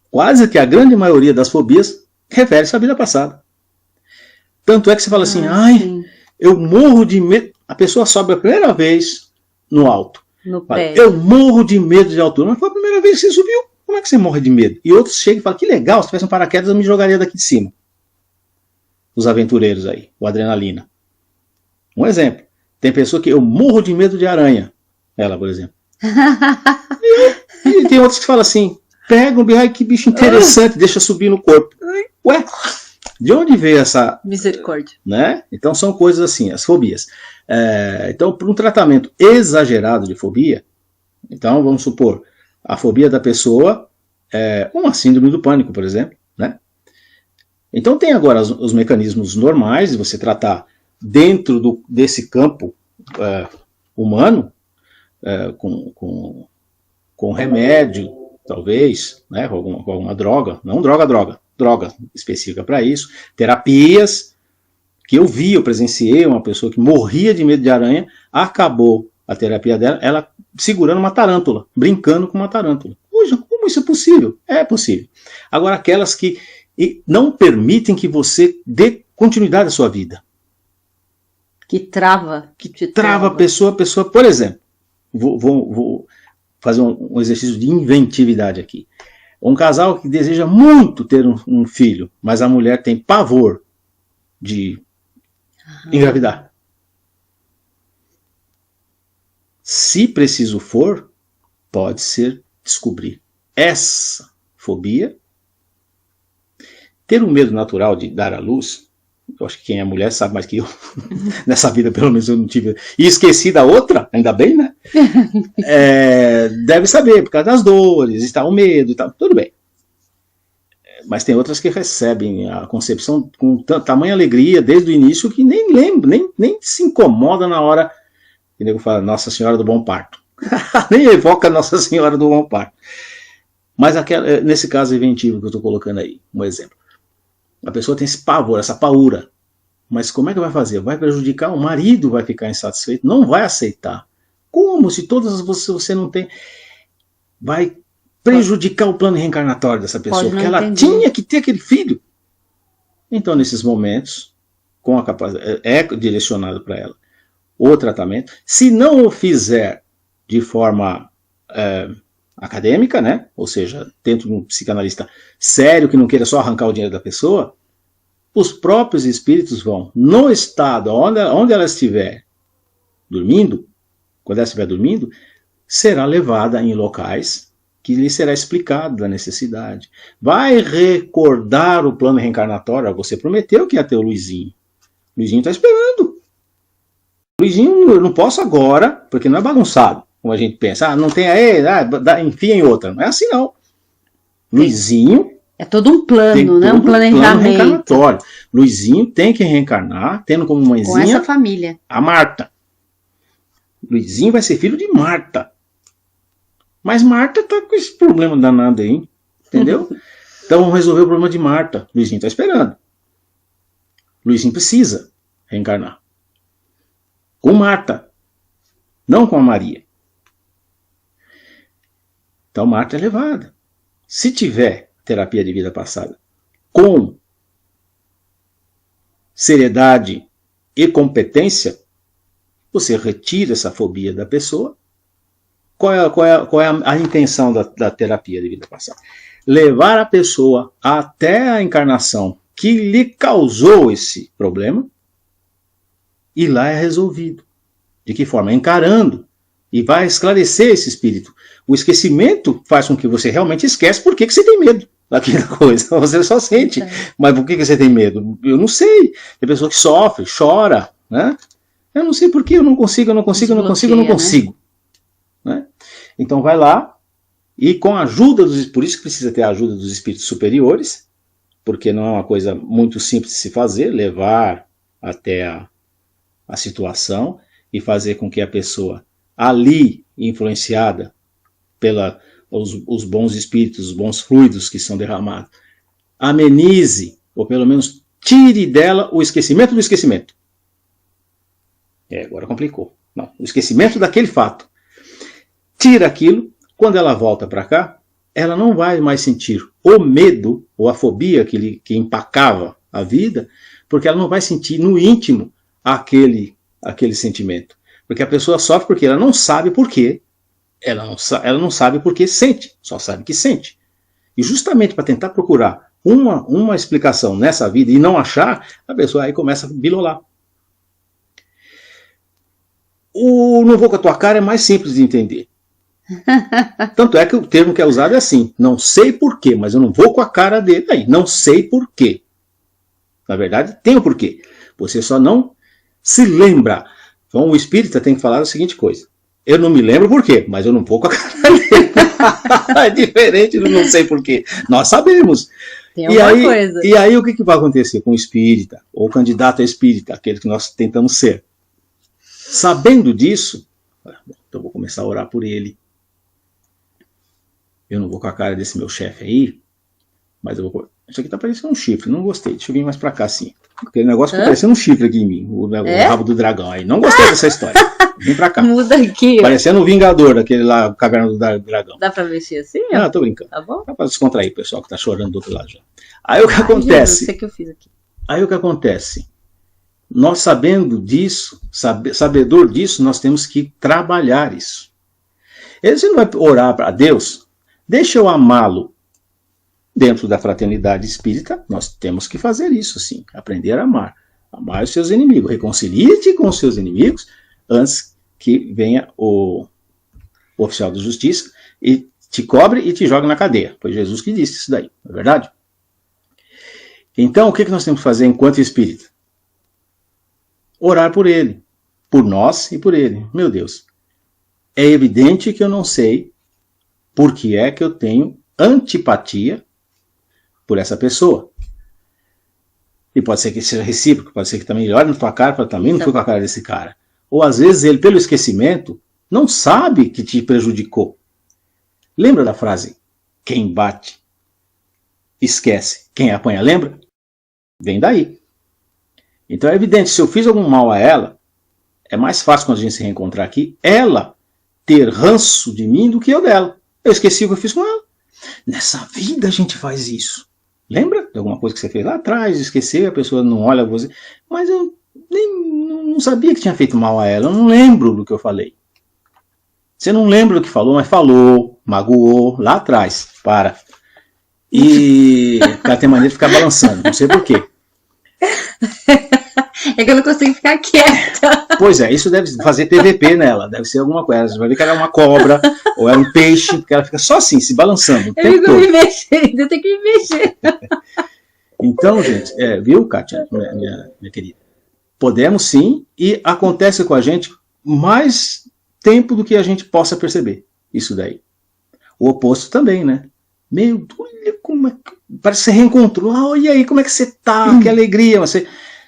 Quase que a grande maioria das fobias refere-se à vida passada. Tanto é que você fala assim, eu morro de medo. A pessoa sobe a primeira vez no alto. Eu morro de medo de altura. Mas foi a primeira vez que você subiu. Como é que você morre de medo? E outros chegam e falam, que legal, se tivesse um paraquedas eu me jogaria daqui de cima. Os aventureiros aí, o adrenalina. Um exemplo. Tem pessoa que eu morro de medo de aranha. Ela, por exemplo. e tem outros que falam assim, pega um bicho, que bicho interessante, deixa subir no corpo. Ué, de onde veio essa... Misericórdia. Né? Então são coisas assim, as fobias. Então, para um tratamento exagerado de fobia, então vamos supor, a fobia da pessoa é uma síndrome do pânico, por exemplo. Né? Então tem agora os mecanismos normais de você tratar dentro desse campo humano, com remédio, talvez, né, com alguma droga, não droga específica para isso, terapias, que eu presenciei uma pessoa que morria de medo de aranha, acabou a terapia dela, ela segurando uma tarântula, brincando com uma tarântula. Puxa, como isso é possível? É possível. Agora, aquelas que não permitem que você dê continuidade à sua vida. Que trava. A pessoa, por exemplo, vou fazer um exercício de inventividade aqui. Um casal que deseja muito ter um filho, mas a mulher tem pavor de engravidar. Se preciso for, pode ser descobrir essa fobia, ter um medo natural de dar à luz. Eu acho que quem é mulher sabe mais que eu. Nessa vida, pelo menos, eu não tive. E esqueci da outra, ainda bem, né? Deve saber, por causa das dores, está o medo e tal. Tudo bem. Mas tem outras que recebem a concepção com tamanha alegria desde o início que nem lembra, nem se incomoda na hora que o nego fala Nossa Senhora do Bom Parto. Nem evoca Nossa Senhora do Bom Parto. Mas nesse caso inventivo que eu estou colocando aí, um exemplo. A pessoa tem esse pavor, essa paura. Mas como é que vai fazer? Vai prejudicar? O marido vai ficar insatisfeito? Não vai aceitar. Como? Se todas você não tem... Vai prejudicar o plano reencarnatório dessa pessoa, porque ela tinha que ter aquele filho. Então, nesses momentos, com a capacidade, é direcionado para ela o tratamento. Se não o fizer de forma acadêmica, né? Ou seja, dentro de um psicanalista sério que não queira só arrancar o dinheiro da pessoa, os próprios espíritos vão, no estado onde ela estiver dormindo, quando ela estiver dormindo, será levada em locais que lhe será explicado da necessidade. Vai recordar o plano reencarnatório. Você prometeu que ia ter o Luizinho. O Luizinho está esperando. O Luizinho eu não posso agora, porque não é bagunçado, como a gente pensa. Não tem aí, enfia em outra. Não é assim, não. Luizinho... É todo um plano, né? Um planejamento. Plano reencarnatório. Luizinho tem que reencarnar, tendo como mãezinha... Com essa família. A Marta. Luizinho vai ser filho de Marta. Mas Marta tá com esse problema danado aí. Entendeu? Então vamos resolver o problema de Marta. Luizinho está esperando. Luizinho precisa reencarnar. Com Marta, não com a Maria. Então Marta é levada. Se tiver terapia de vida passada com seriedade e competência, você retira essa fobia da pessoa. Qual é a intenção da terapia de vida passada? Levar a pessoa até a encarnação que lhe causou esse problema, e lá é resolvido. De que forma? Encarando. E vai esclarecer esse espírito. O esquecimento faz com que você realmente esquece por que você tem medo daquela coisa. Você só sente. Mas por que você tem medo? Eu não sei. Tem pessoa que sofre, chora, né? Eu não sei por que eu não consigo. Né? Então vai lá e com a ajuda dos... Por isso que precisa ter a ajuda dos espíritos superiores, porque não é uma coisa muito simples de se fazer, levar até a situação e fazer com que a pessoa ali, influenciada pelos bons espíritos, os bons fluidos que são derramados, amenize, ou pelo menos tire dela o esquecimento do esquecimento. Agora complicou. Não, o esquecimento daquele fato. Tira aquilo, quando ela volta para cá, ela não vai mais sentir o medo ou a fobia que empacava a vida, porque ela não vai sentir no íntimo aquele sentimento. Porque a pessoa sofre porque ela não sabe por quê. Ela não sabe por que sente, só sabe que sente. E justamente para tentar procurar uma explicação nessa vida e não achar, a pessoa aí começa a bilolar. O não vou com a tua cara é mais simples de entender. Tanto é que o termo que é usado é assim, não sei porquê, mas eu não vou com a cara dele. Aí, não sei porquê. Na verdade, tem o porquê. Você só não se lembra. Então o espírita tem que falar a seguinte coisa. Eu não me lembro porquê, mas eu não vou com a cara dele. É diferente do não sei porquê. Nós sabemos. Tem alguma coisa. E aí o que vai acontecer com o espírita, ou o candidato a espírita, aquele que nós tentamos ser? Sabendo disso, então eu vou começar a orar por ele. Eu não vou com a cara desse meu chefe aí, mas eu vou... Isso aqui tá parecendo um chifre, não gostei. Deixa eu vir mais pra cá assim. Aquele negócio tá parecendo um chifre aqui em mim, o rabo do dragão aí. Não gostei dessa história. Vem pra cá. Muda aqui. Parecendo o Vingador, daquele lá, Caverna do Dragão. Dá pra mexer assim? Ah, tô brincando. Tá bom? Dá pra descontrair o pessoal que tá chorando do outro lado já. Aí o que acontece? Jesus, que eu fiz aqui. Aí o que acontece? Nós sabendo disso, sabedor disso, nós temos que trabalhar isso. Você não vai orar para Deus, deixa eu amá-lo. Dentro da fraternidade espírita, nós temos que fazer isso sim, aprender a amar. Amar os seus inimigos. Reconcilie-te com os seus inimigos antes que venha o oficial de justiça e te cobre e te jogue na cadeia. Foi Jesus que disse isso daí, não é verdade? Então, o que nós temos que fazer enquanto espírita? Orar por ele, por nós e por ele. Meu Deus, é evidente que eu não sei por que é que eu tenho antipatia por essa pessoa. E pode ser que seja recíproco, pode ser que também ele olhe na tua cara e fale, também não fui com a cara desse cara. Ou às vezes ele, pelo esquecimento, não sabe que te prejudicou. Lembra da frase, quem bate, esquece, quem apanha, lembra? Vem daí. Então é evidente, se eu fiz algum mal a ela, é mais fácil quando a gente se reencontrar aqui, ela ter ranço de mim do que eu dela. Eu esqueci o que eu fiz com ela. Nessa vida a gente faz isso. Lembra de alguma coisa que você fez lá atrás, esqueceu, a pessoa não olha você. Mas eu não sabia que tinha feito mal a ela, eu não lembro do que eu falei. Você não lembra do que falou, mas falou, magoou, lá atrás, para. E ela tem maneira de ficar balançando, não sei porquê. É que eu não consigo ficar quieta. Pois é, isso deve fazer PVP nela, deve ser alguma coisa. Você vai ver que ela é uma cobra, ou é um peixe, porque ela fica só assim, se balançando. Eu fico me mexendo, eu tenho que me mexer. Então, gente, viu, Kátia, minha querida? Podemos sim, e acontece com a gente mais tempo do que a gente possa perceber. Isso daí. O oposto também, né? Meu, olha como é que... Parece que você reencontrou. Olha aí, como é que você tá? Que alegria. Mas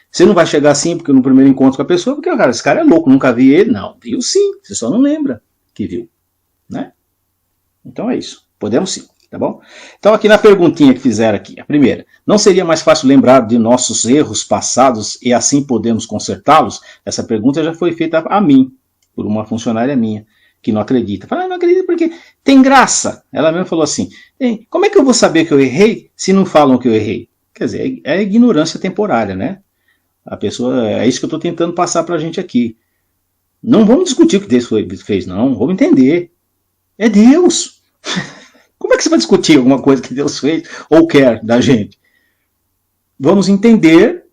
você não vai chegar assim porque no primeiro encontro com a pessoa, porque, cara, esse cara é louco, nunca vi ele. Não, viu sim. Você só não lembra que viu. Né? Então é isso. Podemos sim. Tá bom? Então aqui na perguntinha que fizeram aqui, a primeira, não seria mais fácil lembrar de nossos erros passados e assim podemos consertá-los? Essa pergunta já foi feita a mim, por uma funcionária minha, que não acredita. Fala, não acredito porque tem graça. Ela mesmo falou assim, como é que eu vou saber que eu errei se não falam que eu errei? Quer dizer, é ignorância temporária, né? A pessoa, é isso que eu estou tentando passar para a gente aqui. Não vamos discutir o que Deus fez, não. Vamos entender. É Deus. Como é que você vai discutir alguma coisa que Deus fez ou quer da gente? Vamos entender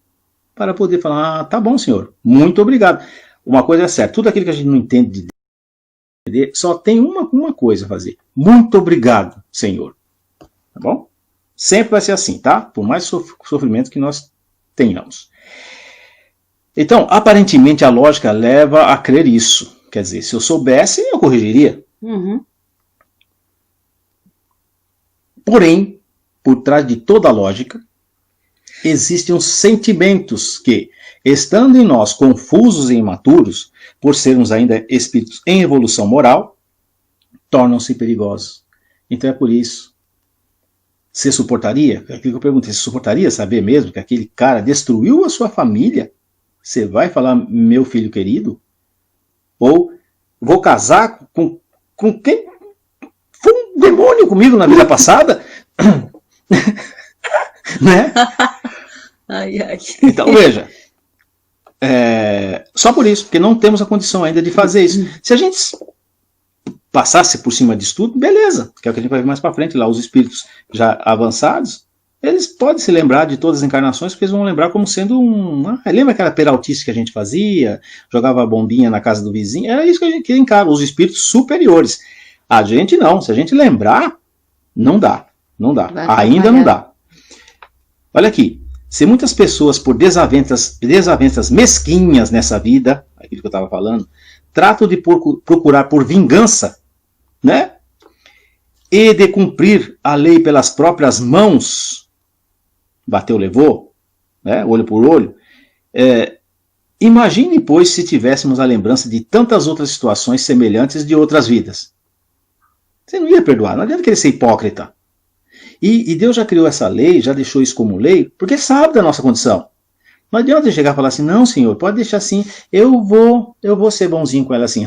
para poder falar, tá bom, Senhor, muito obrigado. Uma coisa é certa, tudo aquilo que a gente não entende de Deus, só tem uma coisa a fazer. Muito obrigado, Senhor. Tá bom? Sempre vai ser assim, tá? Por mais sofrimento que nós tenhamos. Então, aparentemente a lógica leva a crer isso. Quer dizer, se eu soubesse, eu corrigiria. Uhum. Porém, por trás de toda a lógica, existem os sentimentos que, estando em nós confusos e imaturos, por sermos ainda espíritos em evolução moral, tornam-se perigosos. Então é por isso. Você suportaria? Aquilo que eu perguntei, você suportaria saber mesmo que aquele cara destruiu a sua família? Você vai falar, meu filho querido? Ou vou casar com quem foi um demônio comigo na vida passada? Né? Ai, ai. Então veja, só por isso, porque não temos a condição ainda de fazer isso. Se a gente passasse por cima disso tudo, beleza, que é o que a gente vai ver mais para frente, lá os espíritos já avançados, eles podem se lembrar de todas as encarnações, porque eles vão lembrar como sendo lembra aquela peraltice que a gente fazia, jogava a bombinha na casa do vizinho, era isso que a gente encara, os espíritos superiores. A gente não, se a gente lembrar, não dá, ainda não dá. Olha aqui, se muitas pessoas por desavenças mesquinhas nessa vida, aquilo que eu estava falando, tratam de procurar por vingança, né? E de cumprir a lei pelas próprias mãos, bateu, levou, né? Olho por olho. Imagine, pois, se tivéssemos a lembrança de tantas outras situações semelhantes de outras vidas. Você não ia perdoar, não adianta querer ser hipócrita. E Deus já criou essa lei, já deixou isso como lei, porque sabe da nossa condição. Não adianta chegar e falar assim, não, Senhor, pode deixar assim, eu vou ser bonzinho com ela assim,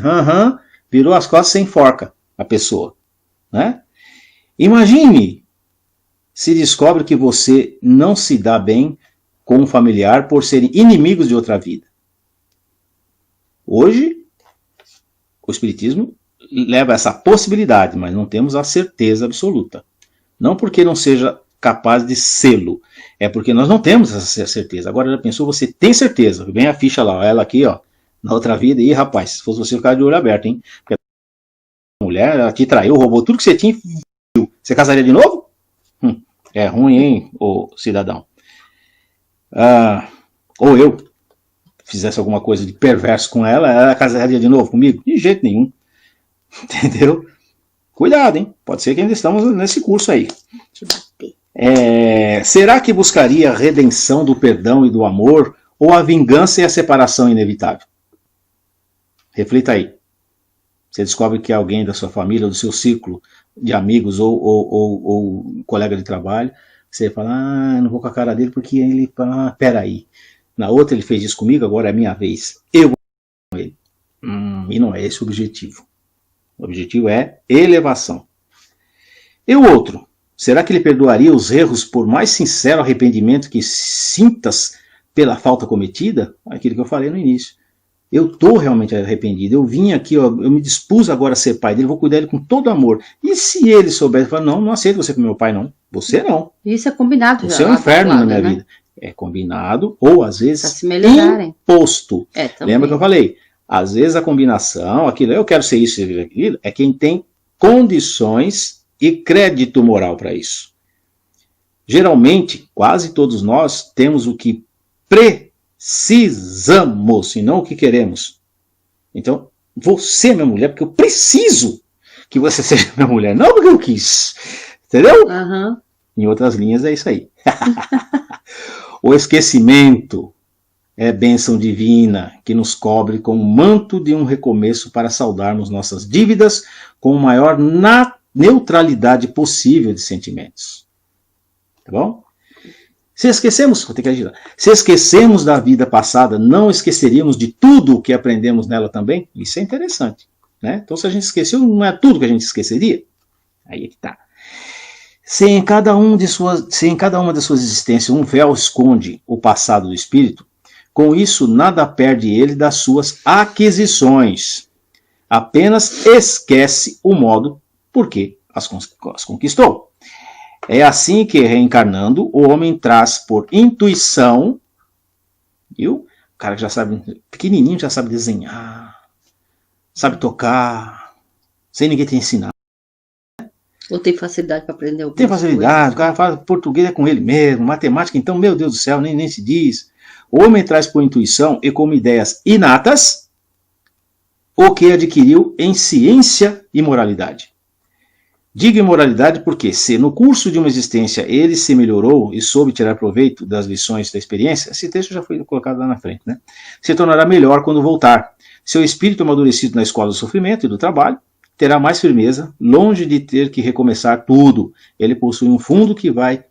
virou as costas sem enforca a pessoa, né? Imagine se descobre que você não se dá bem com um familiar por serem inimigos de outra vida. Hoje, o Espiritismo leva essa possibilidade, mas não temos a certeza absoluta. Não porque não seja capaz de sê-lo, é porque nós não temos essa certeza. Agora já pensou, você tem certeza, vem a ficha lá, ela aqui, ó, na outra vida, e rapaz, se fosse você ficar de olho aberto, hein? Porque a mulher, ela te traiu, roubou tudo que você tinha, você casaria de novo? É ruim, hein, ô cidadão? Ou eu fizesse alguma coisa de perverso com ela casaria de novo comigo? De jeito nenhum. Entendeu? Cuidado, hein? Pode ser que ainda estamos nesse curso aí. Será que buscaria a redenção do perdão e do amor ou a vingança e a separação inevitável? Reflita aí. Você descobre que alguém da sua família ou do seu círculo de amigos ou colega de trabalho, você fala, não vou com a cara dele porque ele fala, peraí, na outra ele fez isso comigo, agora é a minha vez. Eu vou com ele. E não é esse o objetivo. O objetivo é elevação. E o outro? Será que ele perdoaria os erros por mais sincero arrependimento que sintas pela falta cometida? Aquilo que eu falei no início. Eu estou realmente arrependido. Eu vim aqui, ó, eu me dispus agora a ser pai dele, vou cuidar dele com todo amor. E se ele soubesse, falar, não aceito você como meu pai, não. Você não. Isso é combinado. Você é um inferno na minha vida. É combinado ou às vezes imposto. Lembra que eu falei? Às vezes a combinação, aquilo, eu quero ser isso e aquilo, é quem tem condições e crédito moral para isso. Geralmente, quase todos nós temos o que precisamos e não o que queremos. Então, você é minha mulher porque eu preciso que você seja minha mulher, não porque eu quis. Entendeu? Em outras linhas é isso aí. O esquecimento é bênção divina que nos cobre com o manto de um recomeço para saldarmos nossas dívidas com o maior neutralidade possível de sentimentos. Tá bom? Se esquecemos da vida passada, não esqueceríamos de tudo o que aprendemos nela também? Isso é interessante. Né? Então, se a gente esqueceu, não é tudo que a gente esqueceria? Aí é que tá. Se em cada uma de suas existências um véu esconde o passado do espírito, com isso nada perde ele das suas aquisições. Apenas esquece o modo por que as conquistou. É assim que, reencarnando, o homem traz por intuição, viu? O cara que já sabe, pequenininho, já sabe desenhar, sabe tocar, sem ninguém te ensinar. Ou tem facilidade para aprender alguma coisa. Tem facilidade, o cara fala português é com ele mesmo, matemática, então, meu Deus do céu, nem se diz. O homem traz por intuição e como ideias inatas o que adquiriu em ciência e moralidade. Digo imoralidade porque, se no curso de uma existência ele se melhorou e soube tirar proveito das lições da experiência, esse texto já foi colocado lá na frente, né? Se tornará melhor quando voltar. Seu espírito amadurecido na escola do sofrimento e do trabalho terá mais firmeza, longe de ter que recomeçar tudo. Ele possui um fundo que vai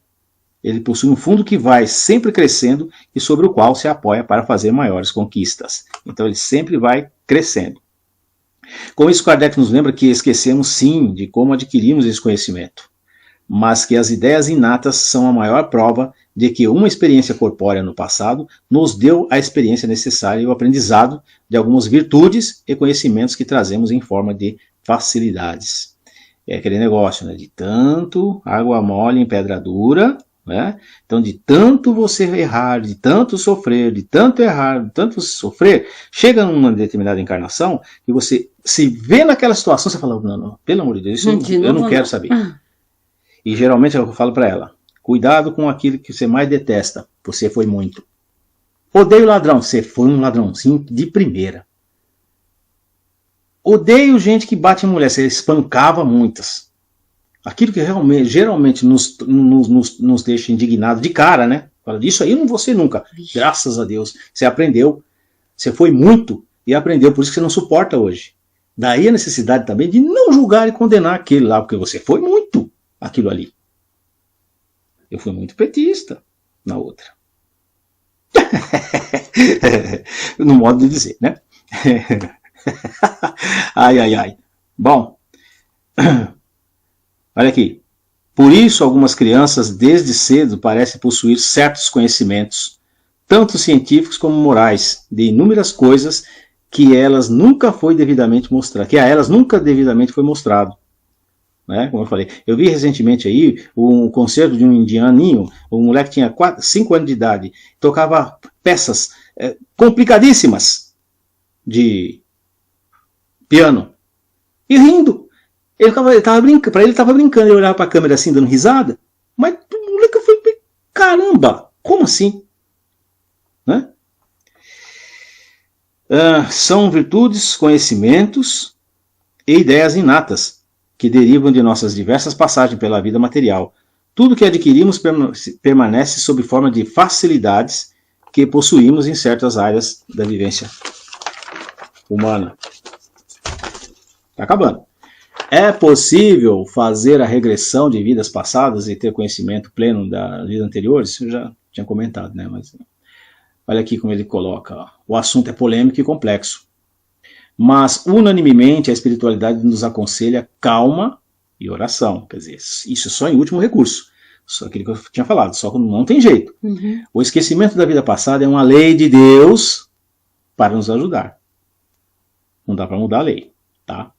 sempre crescendo e sobre o qual se apoia para fazer maiores conquistas. Então ele sempre vai crescendo. Com isso, Kardec nos lembra que esquecemos sim de como adquirimos esse conhecimento, mas que as ideias inatas são a maior prova de que uma experiência corpórea no passado nos deu a experiência necessária e o aprendizado de algumas virtudes e conhecimentos que trazemos em forma de facilidades. É aquele negócio, né? De tanto água mole em pedra dura, né? Então, de tanto você errar, de tanto sofrer, de tanto errar, de tanto sofrer, chega numa determinada encarnação que você se vê naquela situação, você fala, não, pelo amor de Deus, isso eu não quero saber. E geralmente eu falo para ela, cuidado com aquilo que você mais detesta, você foi muito. Odeio ladrão, você foi um ladrãozinho de primeira. Odeio gente que bate em mulher, você espancava muitas. Aquilo que geralmente nos deixa indignados de cara, né? Fala, disso aí eu não vou ser nunca. Vixe. Graças a Deus, você aprendeu, você foi muito e aprendeu, por isso que você não suporta hoje. Daí a necessidade também de não julgar e condenar aquele lá, porque você foi muito aquilo ali. Eu fui muito petista na outra. No modo de dizer, né? Ai. Bom, olha aqui. Por isso, algumas crianças, desde cedo, parecem possuir certos conhecimentos, tanto científicos como morais, de inúmeras coisas que a elas nunca devidamente foi mostrado. Né? Como eu falei, eu vi recentemente aí um concerto de um indianinho, um moleque que tinha 5 anos de idade, tocava peças complicadíssimas de piano, e rindo. Ele estava brincando, para ele estava brincando, ele olhava para a câmera assim, dando risada, mas o moleque foi, caramba, como assim? Né? São virtudes, conhecimentos e ideias inatas que derivam de nossas diversas passagens pela vida material. Tudo que adquirimos permanece sob forma de facilidades que possuímos em certas áreas da vivência humana. Está acabando. É possível fazer a regressão de vidas passadas e ter conhecimento pleno das vidas anteriores? Isso eu já tinha comentado, né? Mas olha aqui como ele coloca. Ó. O assunto é polêmico e complexo. Mas, unanimemente, a espiritualidade nos aconselha calma e oração. Quer dizer, isso só em último recurso. Só aquilo que eu tinha falado, só que não tem jeito. Uhum. O esquecimento da vida passada é uma lei de Deus para nos ajudar. Não dá para mudar a lei, tá?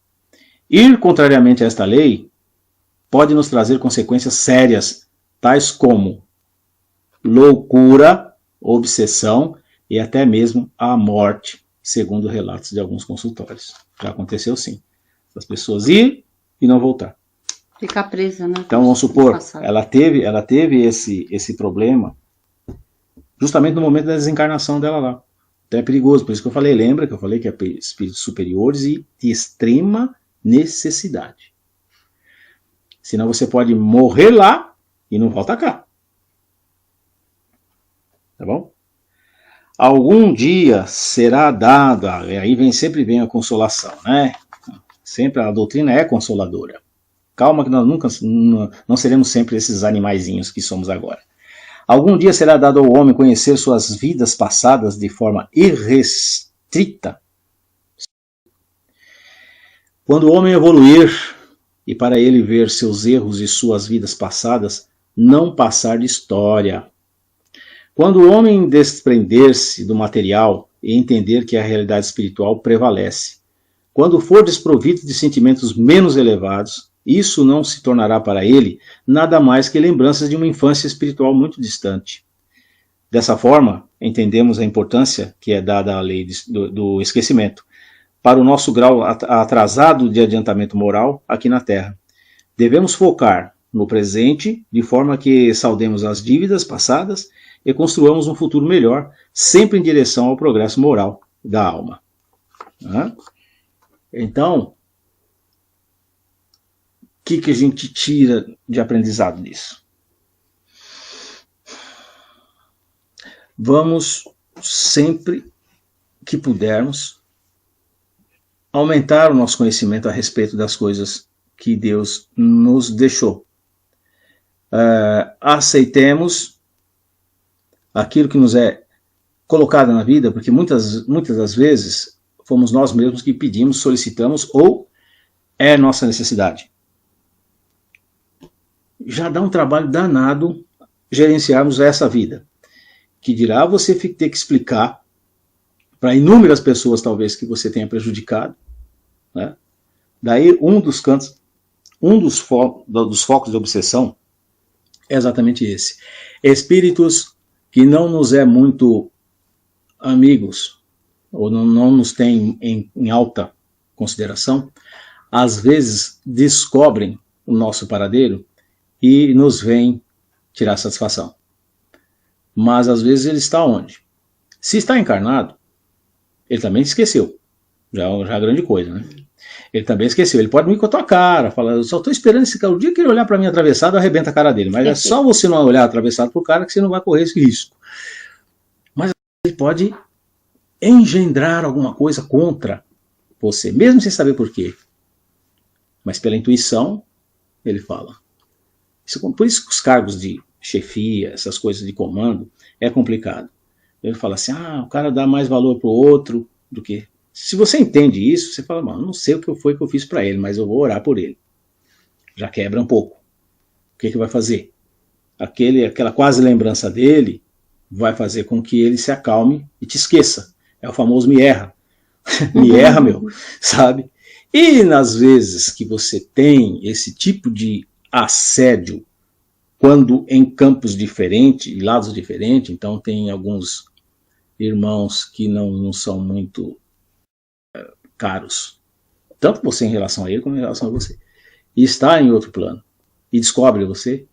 Ir contrariamente a esta lei pode nos trazer consequências sérias, tais como loucura, obsessão e até mesmo a morte, segundo relatos de alguns consultórios. Já aconteceu sim. As pessoas ir e não voltar. Ficar presa, né? Então vamos supor, ela teve esse problema justamente no momento da desencarnação dela lá. Então é perigoso, por isso que eu falei, lembra que eu falei que é espíritos superiores e de extrema necessidade. Senão você pode morrer lá e não volta cá. Tá bom? Algum dia será dada, e aí sempre vem a consolação, né? Sempre a doutrina é consoladora. Calma que nós nunca não seremos sempre esses animaizinhos que somos agora. Algum dia será dado ao homem conhecer suas vidas passadas de forma irrestrita. Quando o homem evoluir, e para ele ver seus erros e suas vidas passadas, não passar de história. Quando o homem desprender-se do material e entender que a realidade espiritual prevalece. Quando for desprovido de sentimentos menos elevados, isso não se tornará para ele nada mais que lembranças de uma infância espiritual muito distante. Dessa forma, entendemos a importância que é dada à lei do esquecimento, para o nosso grau atrasado de adiantamento moral aqui na Terra. Devemos focar no presente, de forma que saldemos as dívidas passadas e construamos um futuro melhor, sempre em direção ao progresso moral da alma. Então, o que a gente tira de aprendizado disso? Vamos, sempre que pudermos, aumentar o nosso conhecimento a respeito das coisas que Deus nos deixou. Aceitemos aquilo que nos é colocado na vida, porque muitas das vezes fomos nós mesmos que pedimos, solicitamos, ou é nossa necessidade. Já dá um trabalho danado gerenciarmos essa vida, que dirá você ter que explicar para inúmeras pessoas, talvez, que você tenha prejudicado, né? Daí um dos focos de obsessão é exatamente esse. Espíritos que não nos é muito amigos, ou não nos têm em alta consideração, às vezes descobrem o nosso paradeiro e nos vêm tirar satisfação. Mas às vezes ele está onde? Se está encarnado, ele também esqueceu. Já é grande coisa, né? Ele também esqueceu. Ele pode me ir com a tua cara, falar, eu só estou esperando esse cara. O dia que ele olhar para mim atravessado, eu arrebento a cara dele. Mas é só você não olhar atravessado para o cara que você não vai correr esse risco. Mas ele pode engendrar alguma coisa contra você, mesmo sem saber por quê. Mas pela intuição, ele fala. Por isso que os cargos de chefia, essas coisas de comando, é complicado. Ele fala assim, o cara dá mais valor pro outro do que... Se você entende isso, você fala, mano, não sei o que foi que eu fiz para ele, mas eu vou orar por ele. Já quebra um pouco. O que vai fazer? Aquela quase lembrança dele vai fazer com que ele se acalme e te esqueça. É o famoso me erra. Me erra, meu, sabe? E nas vezes que você tem esse tipo de assédio, quando em campos diferentes, em lados diferentes, então tem alguns irmãos que não são muito caros, tanto você em relação a ele como em relação a você, e está em outro plano, e descobre você,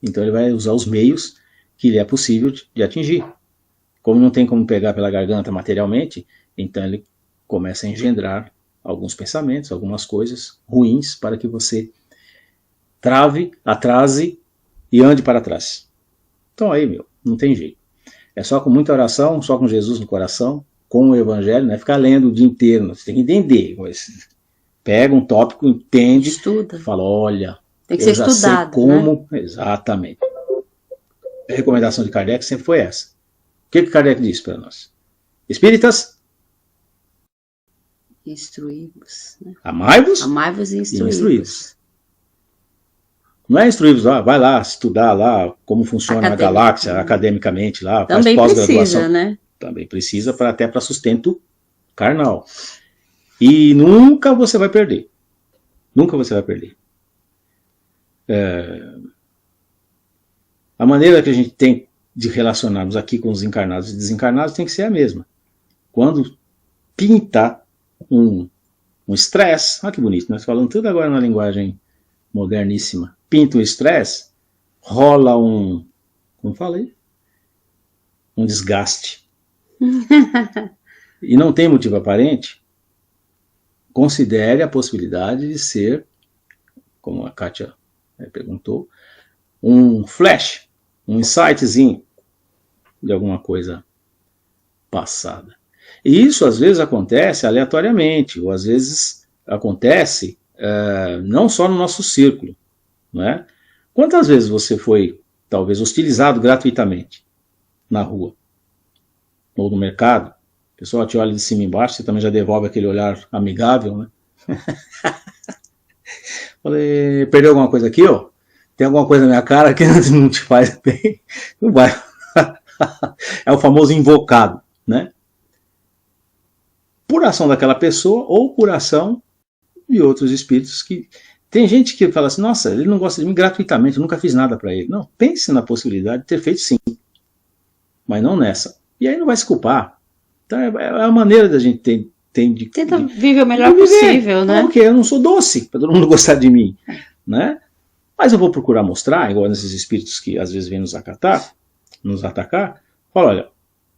então ele vai usar os meios que lhe é possível de atingir. Como não tem como pegar pela garganta materialmente, então ele começa a engendrar alguns pensamentos, algumas coisas ruins para que você trave, atrase e ande para trás. Então aí, não tem jeito. É só com muita oração, só com Jesus no coração, com o Evangelho, não é ficar lendo o dia inteiro, você tem que entender. Pega um tópico, entende, estuda. Fala, olha, tem que ser estudado, sei como... Né? Exatamente. A recomendação de Kardec sempre foi essa. O que Kardec disse para nós? Espíritas, instruí-vos. Né? Amai-vos e instruí-vos. Não é instruí-vos lá, vai lá estudar lá como funciona a galáxia academicamente lá, também faz pós-graduação. Né? Também precisa até para sustento carnal. E nunca você vai perder. Nunca você vai perder. A maneira que a gente tem de relacionarmos aqui com os encarnados e desencarnados tem que ser a mesma. Quando pinta um estresse, olha que bonito, nós falamos tudo agora na linguagem moderníssima. Pinta um estresse, rola como falei, um desgaste. E não tem motivo aparente, considere a possibilidade de ser, como a Kátia perguntou, um flash, um insightzinho de alguma coisa passada. E isso às vezes acontece aleatoriamente, ou às vezes acontece não só no nosso círculo, né? Quantas vezes você foi, talvez, hostilizado gratuitamente na rua ou no mercado? O pessoal te olha de cima e embaixo, você também já devolve aquele olhar amigável, né? Falei, perdeu alguma coisa aqui, ó? Tem alguma coisa na minha cara que não te faz bem? Não vai. É o famoso invocado, né? Por ação daquela pessoa ou por ação de outros espíritos que... Tem gente que fala assim, nossa, ele não gosta de mim gratuitamente, eu nunca fiz nada para ele. Não, pense na possibilidade de ter feito sim, mas não nessa. E aí não vai se culpar. Então é a maneira da gente tenta viver o melhor possível, né? Porque eu não sou doce para todo mundo gostar de mim, né? Mas eu vou procurar mostrar, igual nesses espíritos que às vezes vêm nos atacar, fala, olha,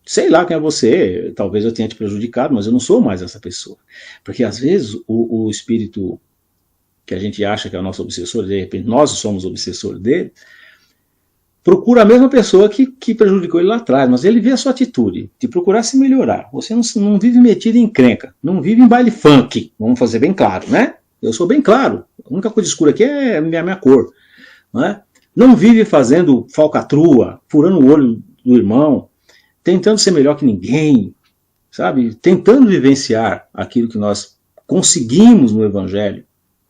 sei lá quem é você, talvez eu tenha te prejudicado, mas eu não sou mais essa pessoa. Porque às vezes o espírito que a gente acha que é o nosso obsessor, de repente nós somos o obsessor dele, procura a mesma pessoa que prejudicou ele lá atrás, mas ele vê a sua atitude de procurar se melhorar. Você não vive metido em encrenca, não vive em baile funk, vamos fazer bem claro, né? Eu sou bem claro, a única coisa escura aqui é a minha cor. Né? Não vive fazendo falcatrua, furando o olho do irmão, tentando ser melhor que ninguém, sabe? Tentando vivenciar aquilo que nós conseguimos no Evangelho.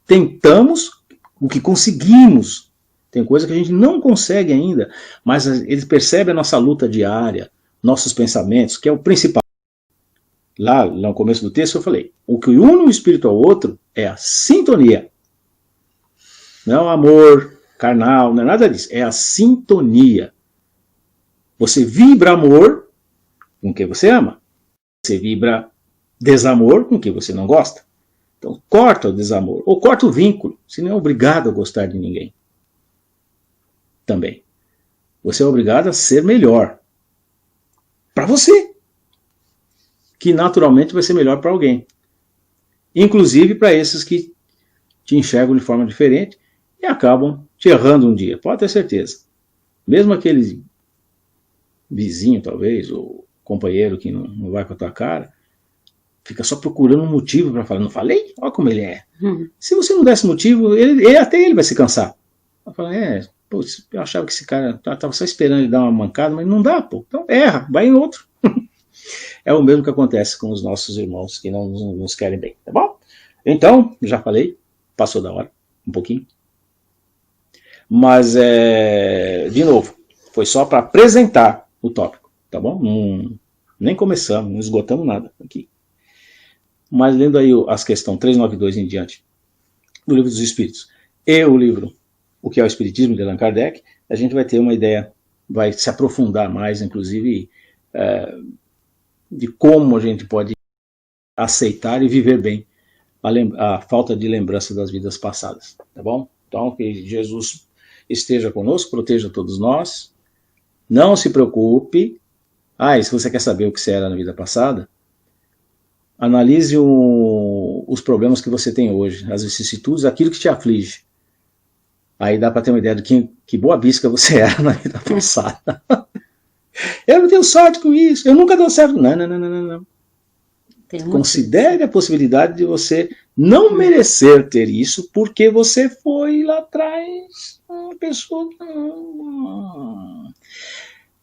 Tentamos o que conseguimos. Tem coisa que a gente não consegue ainda, mas eles percebem a nossa luta diária, nossos pensamentos, que é o principal. Lá no começo do texto eu falei, o que une um espírito ao outro é a sintonia. Não é o amor carnal, não é nada disso, é a sintonia. Você vibra amor com quem você ama. Você vibra desamor com quem você não gosta. Então corta o desamor, ou corta o vínculo, você não é obrigado a gostar de ninguém. Também. Você é obrigado a ser melhor. Para você. Que naturalmente vai ser melhor para alguém. Inclusive para esses que te enxergam de forma diferente e acabam te errando um dia. Pode ter certeza. Mesmo aquele vizinho, talvez, ou companheiro que não vai com a tua cara, fica só procurando um motivo para falar, não falei? Olha como ele é. Se você não desse motivo, até ele vai se cansar. Vai falar, putz, eu achava que esse cara estava só esperando ele dar uma mancada, mas não dá, pô. Então erra, vai em outro. É o mesmo que acontece com os nossos irmãos que não nos querem bem, tá bom? Então, já falei, passou da hora, um pouquinho. Mas, de novo, foi só para apresentar o tópico, tá bom? Nem começamos, não esgotamos nada aqui. Mas lendo aí as questões 392 em diante, do Livro dos Espíritos, e o livro O que é o Espiritismo, de Allan Kardec, a gente vai ter uma ideia, vai se aprofundar mais, inclusive, de como a gente pode aceitar e viver bem a falta de lembrança das vidas passadas, tá bom? Então, que Jesus esteja conosco, proteja todos nós, não se preocupe, e se você quer saber o que você era na vida passada, analise os problemas que você tem hoje, as vicissitudes, aquilo que te aflige. Aí dá para ter uma ideia de que boa bisca você era na vida passada. Eu não tenho sorte com isso, eu nunca dou certo. Não. Considere a possibilidade de você não merecer ter isso porque você foi lá atrás uma pessoa.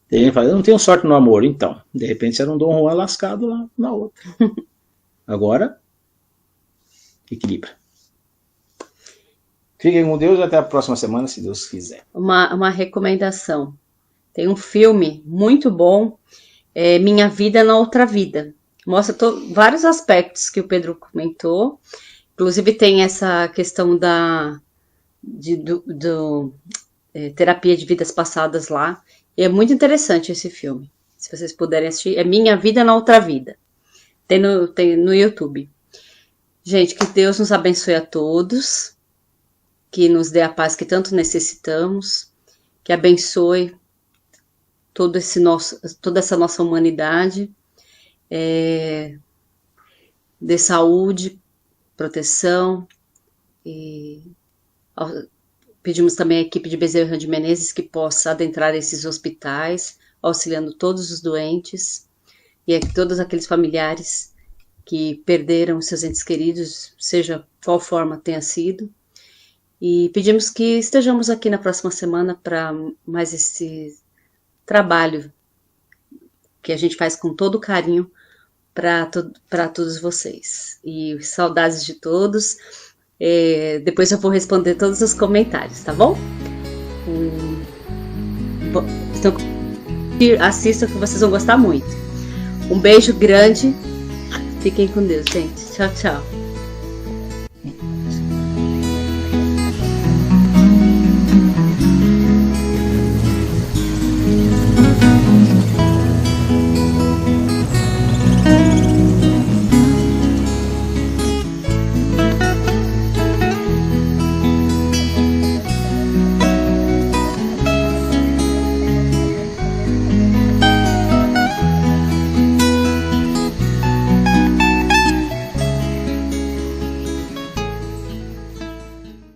Tem gente que fala, eu não tenho sorte no amor, então. De repente você era um Dom Juan lascado lá na outra. Agora, equilibra. Fiquem com Deus e até a próxima semana, se Deus quiser. Uma recomendação. Tem um filme muito bom, Minha Vida na Outra Vida. Mostra vários aspectos que o Pedro comentou. Inclusive tem essa questão terapia de vidas passadas lá. E é muito interessante esse filme. Se vocês puderem assistir, é Minha Vida na Outra Vida. Tem no YouTube. Gente, que Deus nos abençoe a todos. Que nos dê a paz que tanto necessitamos. Que abençoe toda essa nossa humanidade. De saúde, proteção. E pedimos também à equipe de Bezerra de Menezes que possa adentrar esses hospitais, auxiliando todos os doentes e todos aqueles familiares que perderam seus entes queridos, seja qual forma tenha sido. E pedimos que estejamos aqui na próxima semana para mais esse trabalho que a gente faz com todo carinho para todos vocês. E saudades de todos. Depois eu vou responder todos os comentários, tá bom? Então, assistam que vocês vão gostar muito. Um beijo grande. Fiquem com Deus, gente. Tchau, tchau.